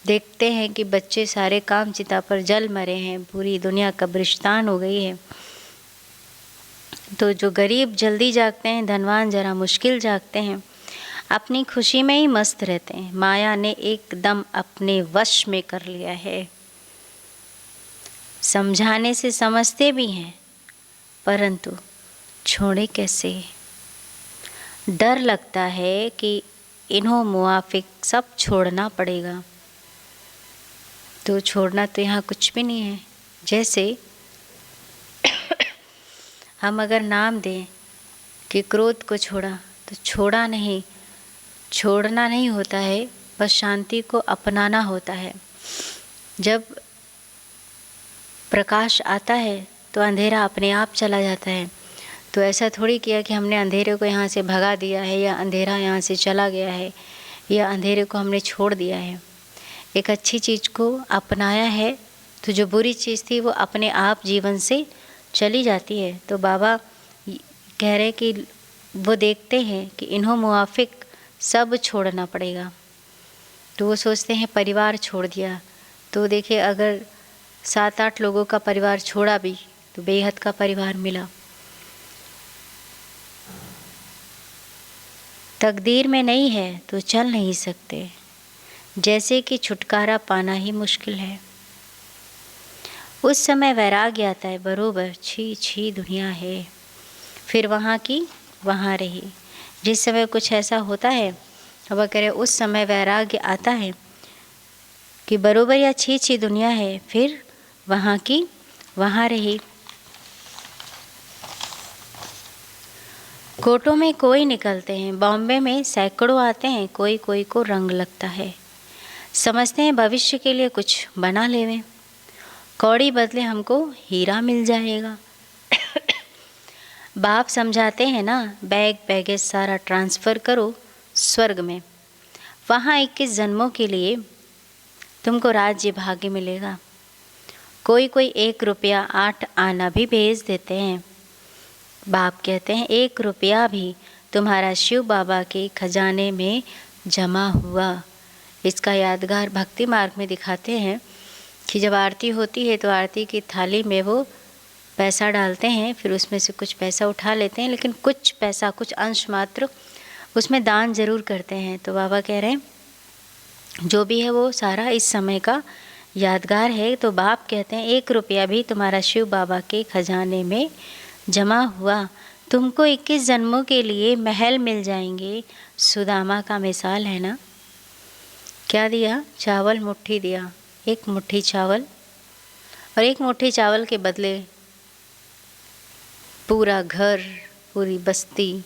C: देखते हैं कि बच्चे सारे काम चिता पर जल मरे हैं, पूरी दुनिया कब्रिस्तान हो गई है। तो जो गरीब जल्दी जागते हैं, धनवान जरा मुश्किल जागते हैं। अपनी खुशी में ही मस्त रहते हैं। माया ने एकदम अपने वश में कर लिया है। समझाने से समझते भी हैं, परंतु छोड़े कैसे। डर लगता है कि इन्हों मुआफिक सब छोड़ना पड़ेगा। तो छोड़ना तो यहाँ कुछ भी नहीं है। जैसे हम अगर नाम दें कि क्रोध को छोड़ा, तो छोड़ना नहीं होता है, बस शांति को अपनाना होता है। जब प्रकाश आता है तो अंधेरा अपने आप चला जाता है। तो ऐसा थोड़ी किया कि हमने अंधेरे को यहाँ से भगा दिया है या अंधेरा यहाँ से चला गया है या अंधेरे को हमने छोड़ दिया है। एक अच्छी चीज़ को अपनाया है तो जो बुरी चीज़ थी वो अपने आप जीवन से चली जाती है। तो बाबा कह रहे कि वो देखते हैं कि इन्हों मुआफिक सब छोड़ना पड़ेगा, तो वो सोचते हैं परिवार छोड़ दिया। तो देखिए अगर 7-8 लोगों का परिवार छोड़ा भी तो बेहद का परिवार मिला। तकदीर में नहीं है तो चल नहीं सकते, जैसे कि छुटकारा पाना ही मुश्किल है। उस समय वैराग्य आता है, बरोबर छी छी दुनिया है, फिर वहाँ की वहाँ रही। जिस समय कुछ ऐसा होता है अब कह रहे उस समय वैराग्य आता है कि बरोबर या छी छी दुनिया है, फिर वहाँ की वहाँ रही। कोटों में कोई निकलते हैं, बॉम्बे में सैकड़ों आते हैं, कोई कोई को रंग लगता है। समझते हैं भविष्य के लिए कुछ बना लेवें, कौड़ी बदले हमको हीरा मिल जाएगा। बाप समझाते हैं ना, बैग बैगेज सारा ट्रांसफ़र करो स्वर्ग में, वहाँ 21 जन्मों के लिए तुमको राज्य भाग्य मिलेगा। कोई कोई 1 रुपया 8 आना भी भेज देते हैं। बाप कहते हैं 1 रुपया भी तुम्हारा शिव बाबा के खजाने में जमा हुआ। इसका यादगार भक्ति मार्ग में दिखाते हैं कि जब आरती होती है तो आरती की थाली में वो पैसा डालते हैं, फिर उसमें से कुछ पैसा उठा लेते हैं, लेकिन कुछ पैसा, कुछ अंश मात्र उसमें दान ज़रूर करते हैं। तो बाबा कह रहे हैं जो भी है वो सारा इस समय का यादगार है। तो बाप कहते हैं 1 रुपया भी तुम्हारा शिव बाबा के खजाने में जमा हुआ, तुमको 21 जन्मों के लिए महल मिल जाएंगे। सुदामा का मिसाल है ना, क्या दिया? चावल मुट्ठी दिया, 1 मुट्ठी चावल, और 1 मुट्ठी चावल के बदले पूरा घर, पूरी बस्ती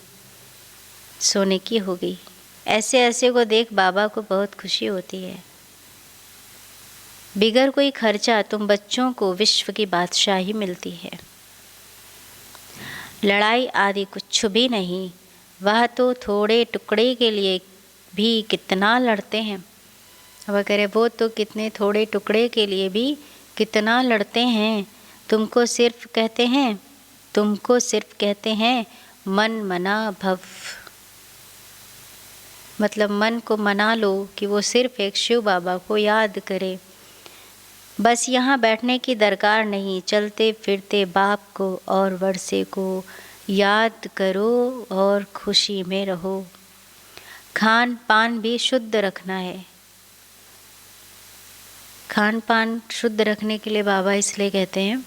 C: सोने की हो गई। ऐसे ऐसे को देख बाबा को बहुत खुशी होती है। बिगर कोई खर्चा तुम बच्चों को विश्व की बादशाही मिलती है। लड़ाई आदि कुछ भी नहीं, वह तो थोड़े टुकड़े के लिए भी कितना लड़ते हैं। अब कह रहे वो तो कितने थोड़े टुकड़े के लिए भी कितना लड़ते हैं। तुमको सिर्फ कहते हैं मन मना भव, मतलब मन को मना लो कि वो सिर्फ एक शिव बाबा को याद करे। बस यहाँ बैठने की दरकार नहीं, चलते फिरते बाप को और वर्षे को याद करो और खुशी में रहो। खान पान भी शुद्ध रखना है। खान पान शुद्ध रखने के लिए बाबा इसलिए कहते हैं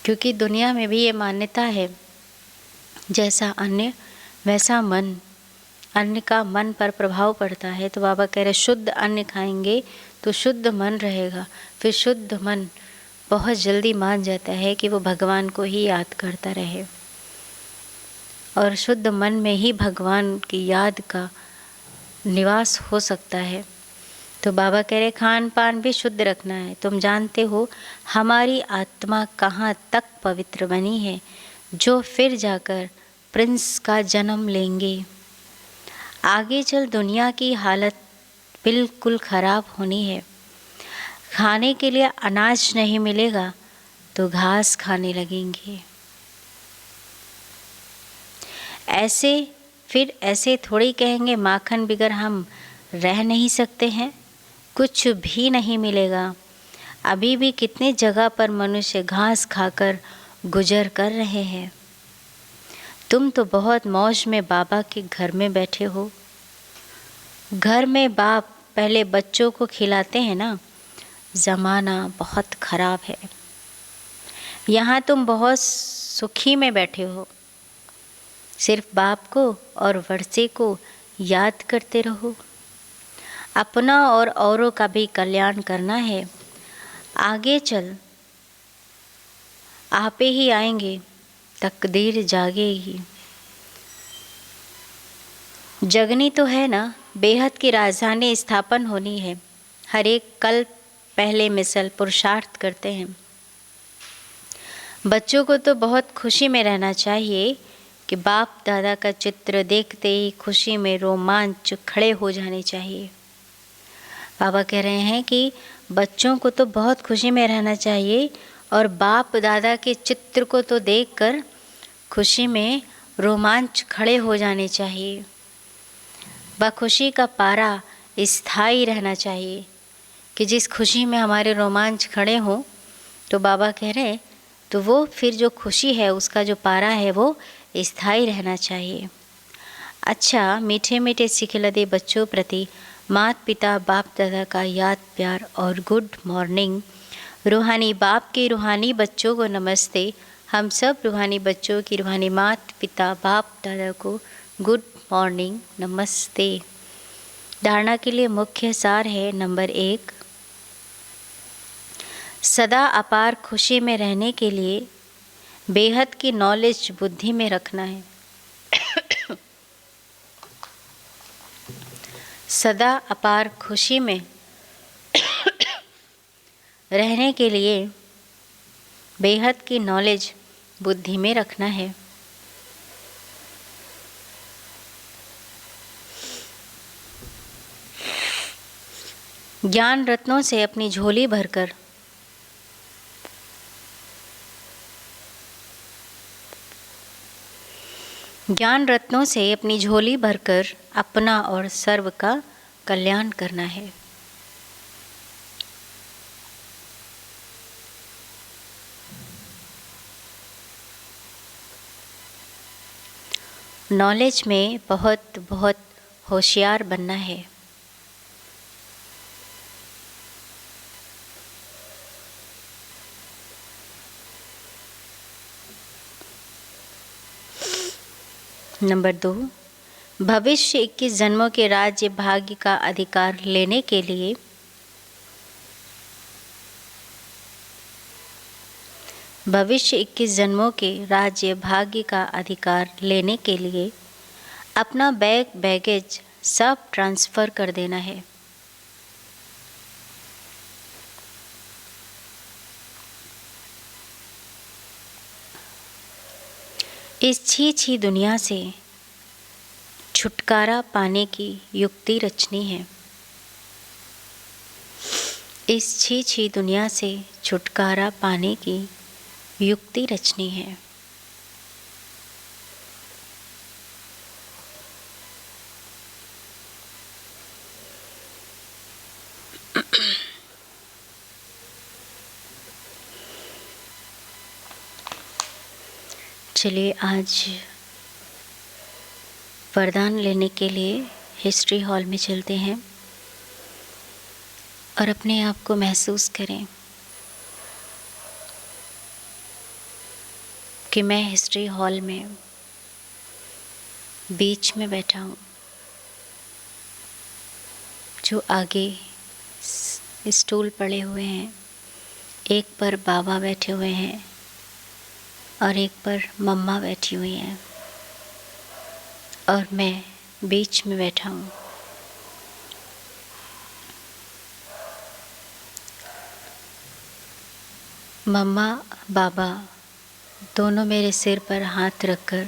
C: क्योंकि दुनिया में भी ये मान्यता है जैसा अन्न वैसा मन, अन्न का मन पर प्रभाव पड़ता है। तो बाबा कह रहे शुद्ध अन्न खाएंगे तो शुद्ध मन रहेगा। फिर शुद्ध मन बहुत जल्दी मान जाता है कि वो भगवान को ही याद करता रहे, और शुद्ध मन में ही भगवान की याद का निवास हो सकता है। तो बाबा कह रहे खान पान भी शुद्ध रखना है। तुम जानते हो हमारी आत्मा कहाँ तक पवित्र बनी है, जो फिर जाकर प्रिंस का जन्म लेंगे। आगे चल दुनिया की हालत बिल्कुल ख़राब होनी है। खाने के लिए अनाज नहीं मिलेगा तो घास खाने लगेंगे। ऐसे थोड़ी कहेंगे माखन बिगर हम रह नहीं सकते हैं, कुछ भी नहीं मिलेगा। अभी भी कितने जगह पर मनुष्य घास खाकर गुजर कर रहे हैं। तुम तो बहुत मौज में बाबा के घर में बैठे हो। घर में बाप पहले बच्चों को खिलाते हैं ना। ज़माना बहुत ख़राब है। यहाँ तुम बहुत सुखी में बैठे हो, सिर्फ बाप को और वर्षे को याद करते रहो। अपना और औरों का भी कल्याण करना है। आगे चल आपे ही आएंगे, तकदीर जागेगी। जगनी तो है ना, बेहद की राजधानी स्थापन होनी है। हर एक कल पहले मिसल पुरुषार्थ करते हैं। बच्चों को तो बहुत खुशी में रहना चाहिए कि बाप दादा का चित्र देखते ही खुशी में रोमांच खड़े हो जाने चाहिए। बाबा कह रहे हैं कि बच्चों को तो बहुत खुशी में रहना चाहिए और बाप दादा के चित्र को तो देखकर खुशी में रोमांच खड़े हो जाने चाहिए। वह खुशी का पारा स्थायी रहना चाहिए कि जिस खुशी में हमारे रोमांच खड़े हों, तो बाबा कह रहे हैं तो वो फिर जो खुशी है उसका जो पारा है वो स्थायी रहना चाहिए। अच्छा, मीठे मीठे सिखिलदे बच्चों प्रति माता पिता बाप दादा का याद प्यार और गुड मॉर्निंग। रूहानी बाप के रूहानी बच्चों को नमस्ते। हम सब रूहानी बच्चों की रूहानी माता पिता बाप दादा को गुड मॉर्निंग नमस्ते। धारणा के लिए मुख्य सार है नंबर 1, सदा अपार खुशी में रहने के लिए बेहद की नॉलेज बुद्धि में रखना है। सदा अपार खुशी में रहने के लिए बेहद की नॉलेज बुद्धि में रखना है। ज्ञान रत्नों से अपनी झोली भरकर अपना और सर्व का कल्याण करना है। नॉलेज में बहुत बहुत होशियार बनना है। नंबर 2, भविष्य 21 जन्मों के राज्य भाग्य का अधिकार लेने के लिए अपना बैगेज सब ट्रांसफ़र कर देना है। इस छी दुनिया से छुटकारा पाने की युक्ति रचनी है। इस छी दुनिया से छुटकारा पाने की युक्ति रचनी है। चलिए आज वरदान लेने के लिए हिस्ट्री हॉल में चलते हैं और अपने आप को महसूस करें कि मैं हिस्ट्री हॉल में बीच में बैठा हूँ। जो आगे स्टूल पड़े हुए हैं, एक पर बाबा बैठे हुए हैं और एक पर मम्मा बैठी हुई हैं और मैं बीच में बैठा हूँ। मम्मा बाबा दोनों मेरे सिर पर हाथ रखकर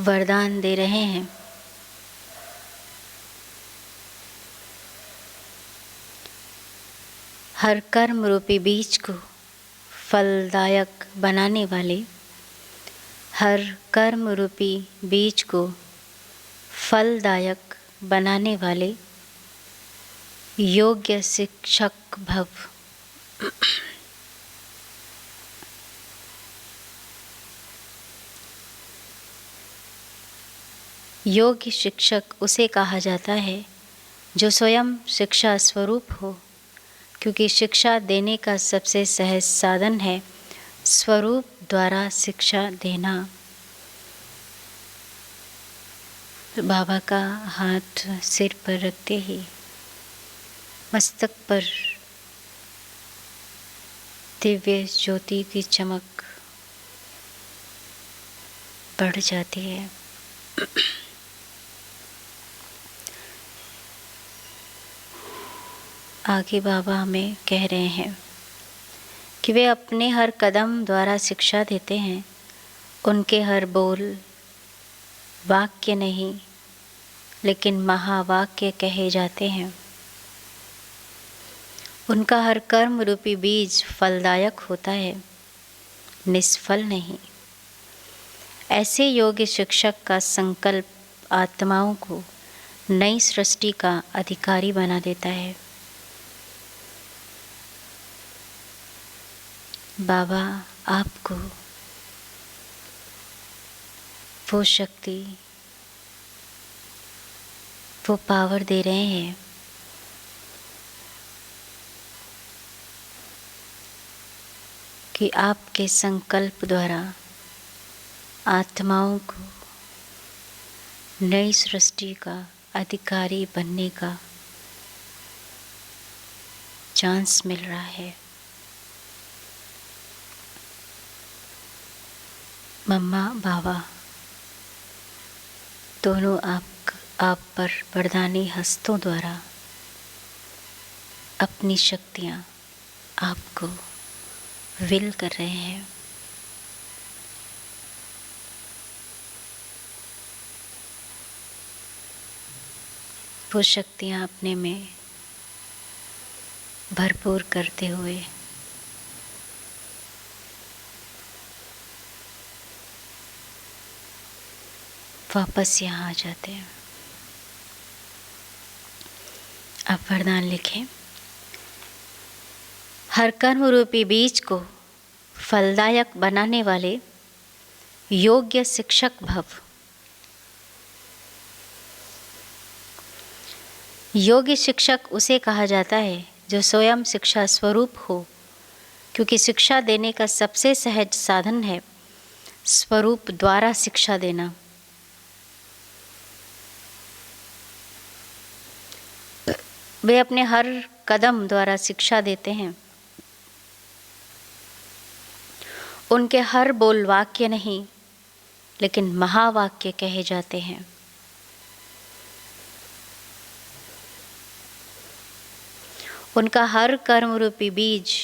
C: वरदान दे रहे हैं। हर कर्म रूपी बीज को फलदायक बनाने वाले, हर कर्म रूपी बीज को फलदायक बनाने वाले योग्य शिक्षक भव। योग्य शिक्षक उसे कहा जाता है जो स्वयं शिक्षा स्वरूप हो, क्योंकि शिक्षा देने का सबसे सहज साधन है स्वरूप द्वारा शिक्षा देना। बाबा का हाथ सिर पर रखते ही मस्तक पर दिव्य ज्योति की चमक बढ़ जाती है। आगे बाबा हमें कह रहे हैं कि वे अपने हर कदम द्वारा शिक्षा देते हैं उनके हर बोल वाक्य नहीं लेकिन महावाक्य कहे जाते हैं। उनका हर कर्म रूपी बीज फलदायक होता है, निष्फल नहीं। ऐसे योग्य शिक्षक का संकल्प आत्माओं को नई सृष्टि का अधिकारी बना देता है। बाबा आपको वो शक्ति, वो पावर दे रहे हैं कि आपके संकल्प द्वारा आत्माओं को नई सृष्टि का अधिकारी बनने का चांस मिल रहा है। मम्मा बाबा दोनों आप पर वरदानी हस्तों द्वारा अपनी शक्तियाँ आपको विल कर रहे हैं। वो शक्तियाँ अपने में भरपूर करते हुए वापस यहाँ आ जाते हैं। अब वरदान लिखें। हर कर्म रूपी बीज को फलदायक बनाने वाले योग्य शिक्षक भव। योग्य शिक्षक उसे कहा जाता है जो स्वयं शिक्षा स्वरूप हो, क्योंकि शिक्षा देने का सबसे सहज साधन है स्वरूप द्वारा शिक्षा देना। वे अपने हर कदम द्वारा शिक्षा देते हैं। उनके हर बोल वाक्य नहीं लेकिन महावाक्य कहे जाते हैं। उनका हर कर्म रूपी बीज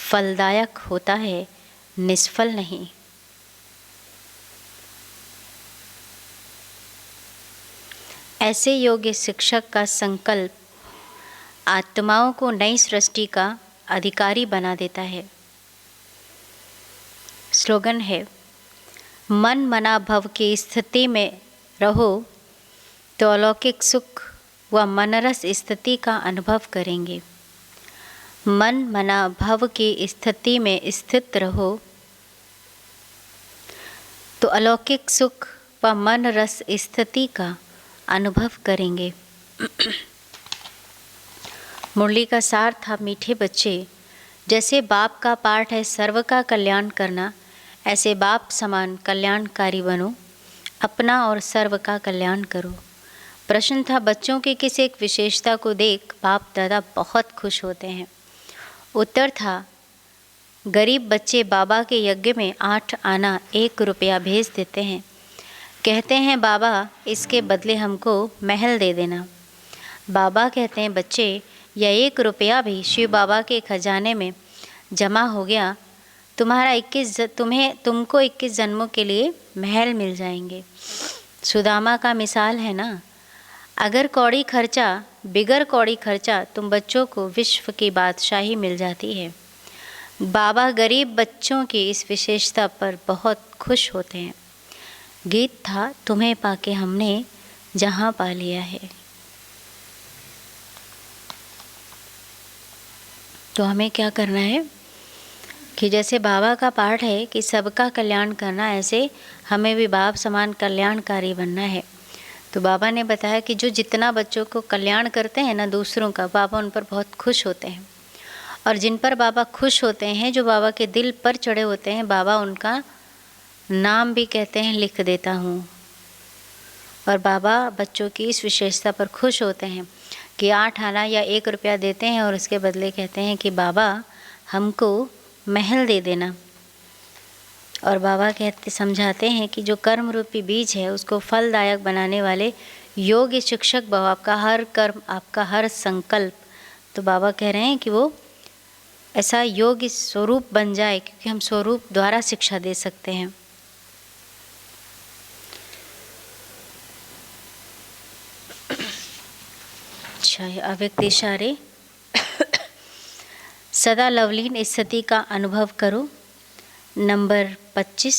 C: फलदायक होता है, निष्फल नहीं। ऐसे योग्य शिक्षक का संकल्प आत्माओं को नई सृष्टि का अधिकारी बना देता है। स्लोगन है, मन मना भव की स्थिति में रहो तो अलौकिक सुख व मनरस स्थिति का अनुभव करेंगे। मन मना भव की स्थिति में स्थित रहो तो अलौकिक सुख व मन रस स्थिति का अनुभव करेंगे। मुरली का सार था, मीठे बच्चे, जैसे बाप का पाठ है सर्व का कल्याण करना, ऐसे बाप समान कल्याणकारी बनो, अपना और सर्व का कल्याण करो। प्रश्न था, बच्चों की किसी एक विशेषता को देख बाप दादा बहुत खुश होते हैं। उत्तर था, गरीब बच्चे बाबा के यज्ञ में 8 आना 1 रुपया भेज देते हैं। कहते हैं बाबा इसके बदले हमको महल दे देना। बाबा कहते हैं बच्चे, यह 1 रुपया भी शिव बाबा के खजाने में जमा हो गया, तुमको 21 जन्मों के लिए महल मिल जाएंगे। सुदामा का मिसाल है ना, अगर कौड़ी खर्चा बिगर कौड़ी खर्चा तुम बच्चों को विश्व की बादशाही मिल जाती है। बाबा गरीब बच्चों की इस विशेषता पर बहुत खुश होते हैं। गीत था, तुम्हें पाके हमने जहाँ पा लिया है। तो हमें क्या करना है कि जैसे बाबा का पाठ है कि सबका कल्याण करना, ऐसे हमें भी बाप समान कल्याणकारी बनना है। तो बाबा ने बताया कि जो जितना बच्चों को कल्याण करते हैं ना दूसरों का, बाबा उन पर बहुत खुश होते हैं। और जिन पर बाबा खुश होते हैं, जो बाबा के दिल पर चढ़े होते हैं, बाबा उनका नाम भी कहते हैं लिख देता हूँ। और बाबा बच्चों की इस विशेषता पर खुश होते हैं कि 8 आना या 1 रुपया देते हैं और उसके बदले कहते हैं कि बाबा हमको महल दे देना। और बाबा समझाते हैं कि जो कर्म रूपी बीज है उसको फलदायक बनाने वाले योग्य शिक्षक भव। आपका हर कर्म, आपका हर संकल्प, तो बाबा कह रहे हैं कि वो ऐसा योग्य स्वरूप बन जाए, क्योंकि हम स्वरूप द्वारा शिक्षा दे सकते हैं। अच्छा है। अव्यक्त इशारे। सदा लवलीन स्थिति का अनुभव करो। नंबर 25।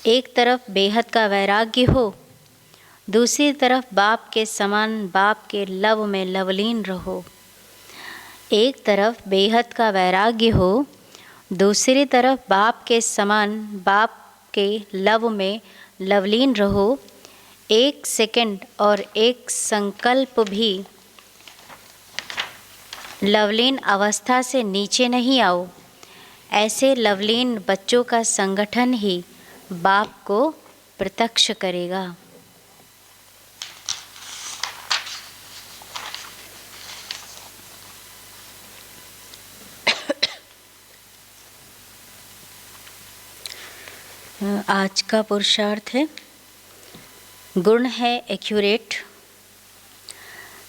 C: एक तरफ बेहद का वैराग्य हो, दूसरी तरफ बाप के समान बाप के लव में लवलीन रहो। एक तरफ बेहद का वैराग्य हो, दूसरी तरफ बाप के समान बाप के लव में लवलीन रहो। एक सेकंड और एक संकल्प भी लवलीन अवस्था से नीचे नहीं आओ। ऐसे लवलीन बच्चों का संगठन ही बाप को प्रत्यक्ष करेगा। आज का पुरुषार्थ है, गुण है एक्यूरेट।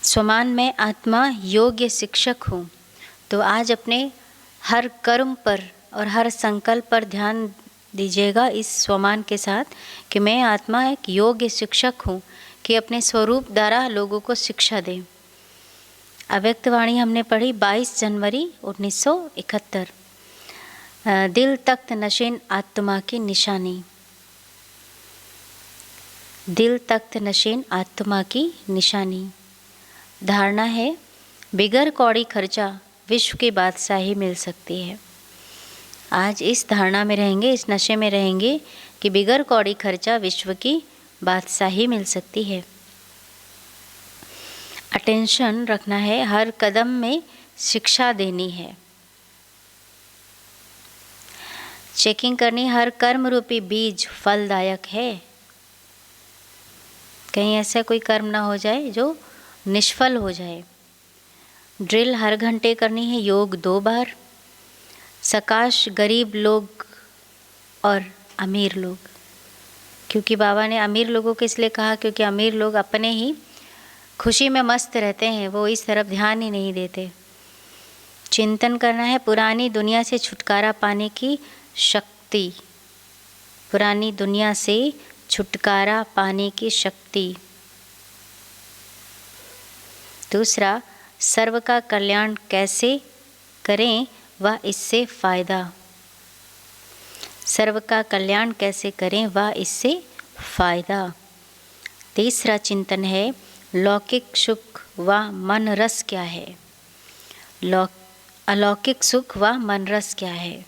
C: स्वमान में आत्मा योग्य शिक्षक हूँ। तो आज अपने हर कर्म पर और हर संकल्प पर ध्यान दीजिएगा इस स्वमान के साथ कि मैं आत्मा एक योग्य शिक्षक हूँ कि अपने स्वरूप द्वारा लोगों को शिक्षा दें। अव्यक्त वाणी हमने पढ़ी 22 जनवरी 1971। दिल तख्त नशीन आत्मा की निशानी। दिल तख्त नशीन आत्मा की निशानी। धारणा है, बिगर कौड़ी खर्चा विश्व की बादशाही मिल सकती है। आज इस धारणा में रहेंगे, इस नशे में रहेंगे कि बिगर कौड़ी खर्चा विश्व की बादशाही मिल सकती है। अटेंशन रखना है, हर कदम में शिक्षा देनी है। चेकिंग करनी, हर कर्म रूपी बीज फलदायक है। कहीं ऐसा कोई कर्म ना हो जाए जो निष्फल हो जाए। ड्रिल हर घंटे करनी है, योग 2 बार। सकाश गरीब लोग और अमीर लोग, क्योंकि बाबा ने अमीर लोगों को इसलिए कहा क्योंकि अमीर लोग अपने ही खुशी में मस्त रहते हैं, वो इस तरफ ध्यान ही नहीं देते। चिंतन करना है, पुरानी दुनिया से छुटकारा पाने की शक्ति। पुरानी दुनिया से छुटकारा पाने की शक्ति। दूसरा, सर्व का कल्याण कैसे करें व इससे फ़ायदा। सर्व का कल्याण कैसे करें व इससे फ़ायदा। तीसरा चिंतन है, लौकिक सुख व मन रस क्या है। अलौकिक सुख व मन रस क्या है।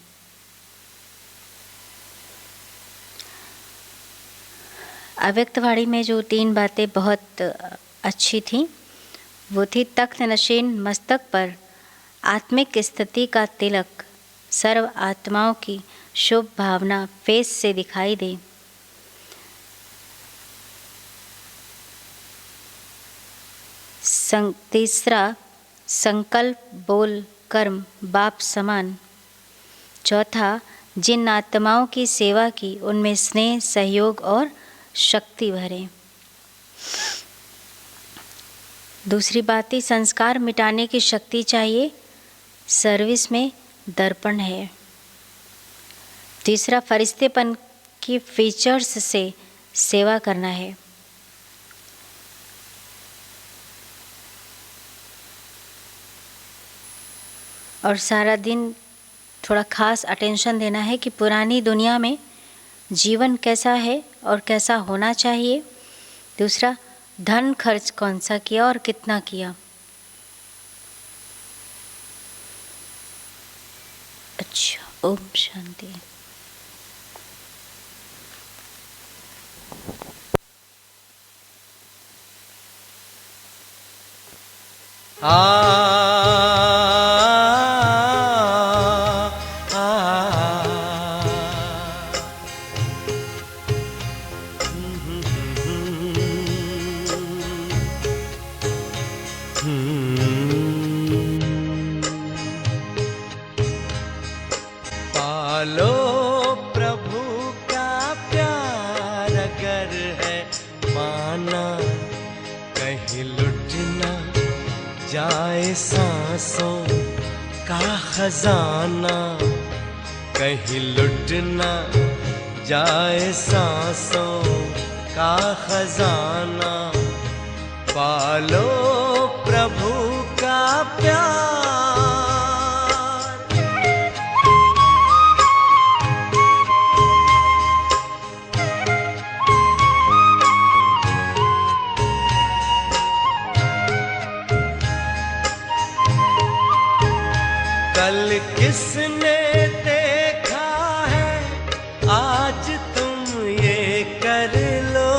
C: अव्यक्तवाणी में जो 3 बातें बहुत अच्छी थी वो थी, तख्त नशीन मस्तक पर आत्मिक स्थिति का तिलक, सर्व आत्माओं की शुभ भावना फेस से दिखाई दे। तीसरा, संकल्प बोल कर्म बाप समान। चौथा, जिन आत्माओं की सेवा की उनमें स्नेह सहयोग और शक्ति भरे। दूसरी बात ही, संस्कार मिटाने की शक्ति चाहिए, सर्विस में दर्पण है। तीसरा, फरिश्तेपन की फीचर्स से सेवा करना है। और सारा दिन थोड़ा खास अटेंशन देना है कि पुरानी दुनिया में जीवन कैसा है और कैसा होना चाहिए। दूसरा, धन खर्च कौन सा किया और कितना किया। अच्छा, ओम शांति।
B: पालो प्रभु का प्यार अगर है पाना, कहीं लुट न जाए सांसों का खजाना। कहीं लुट न जाए सांसों का खजाना। पालो प्रभु प्यार। कल किसने देखा है, आज तुम ये कर लो।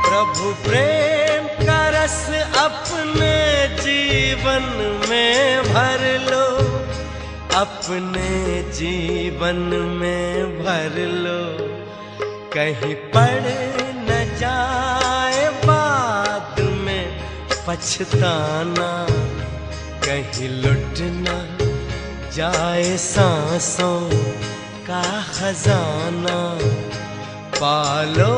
B: प्रभु प्रेम का रस अपने जीवन में भर लो, अपने जीवन में भर लो। कहीं पड़ न जाए बाद में पछताना, कहीं लुट न जाए सांसों का खजाना। पालो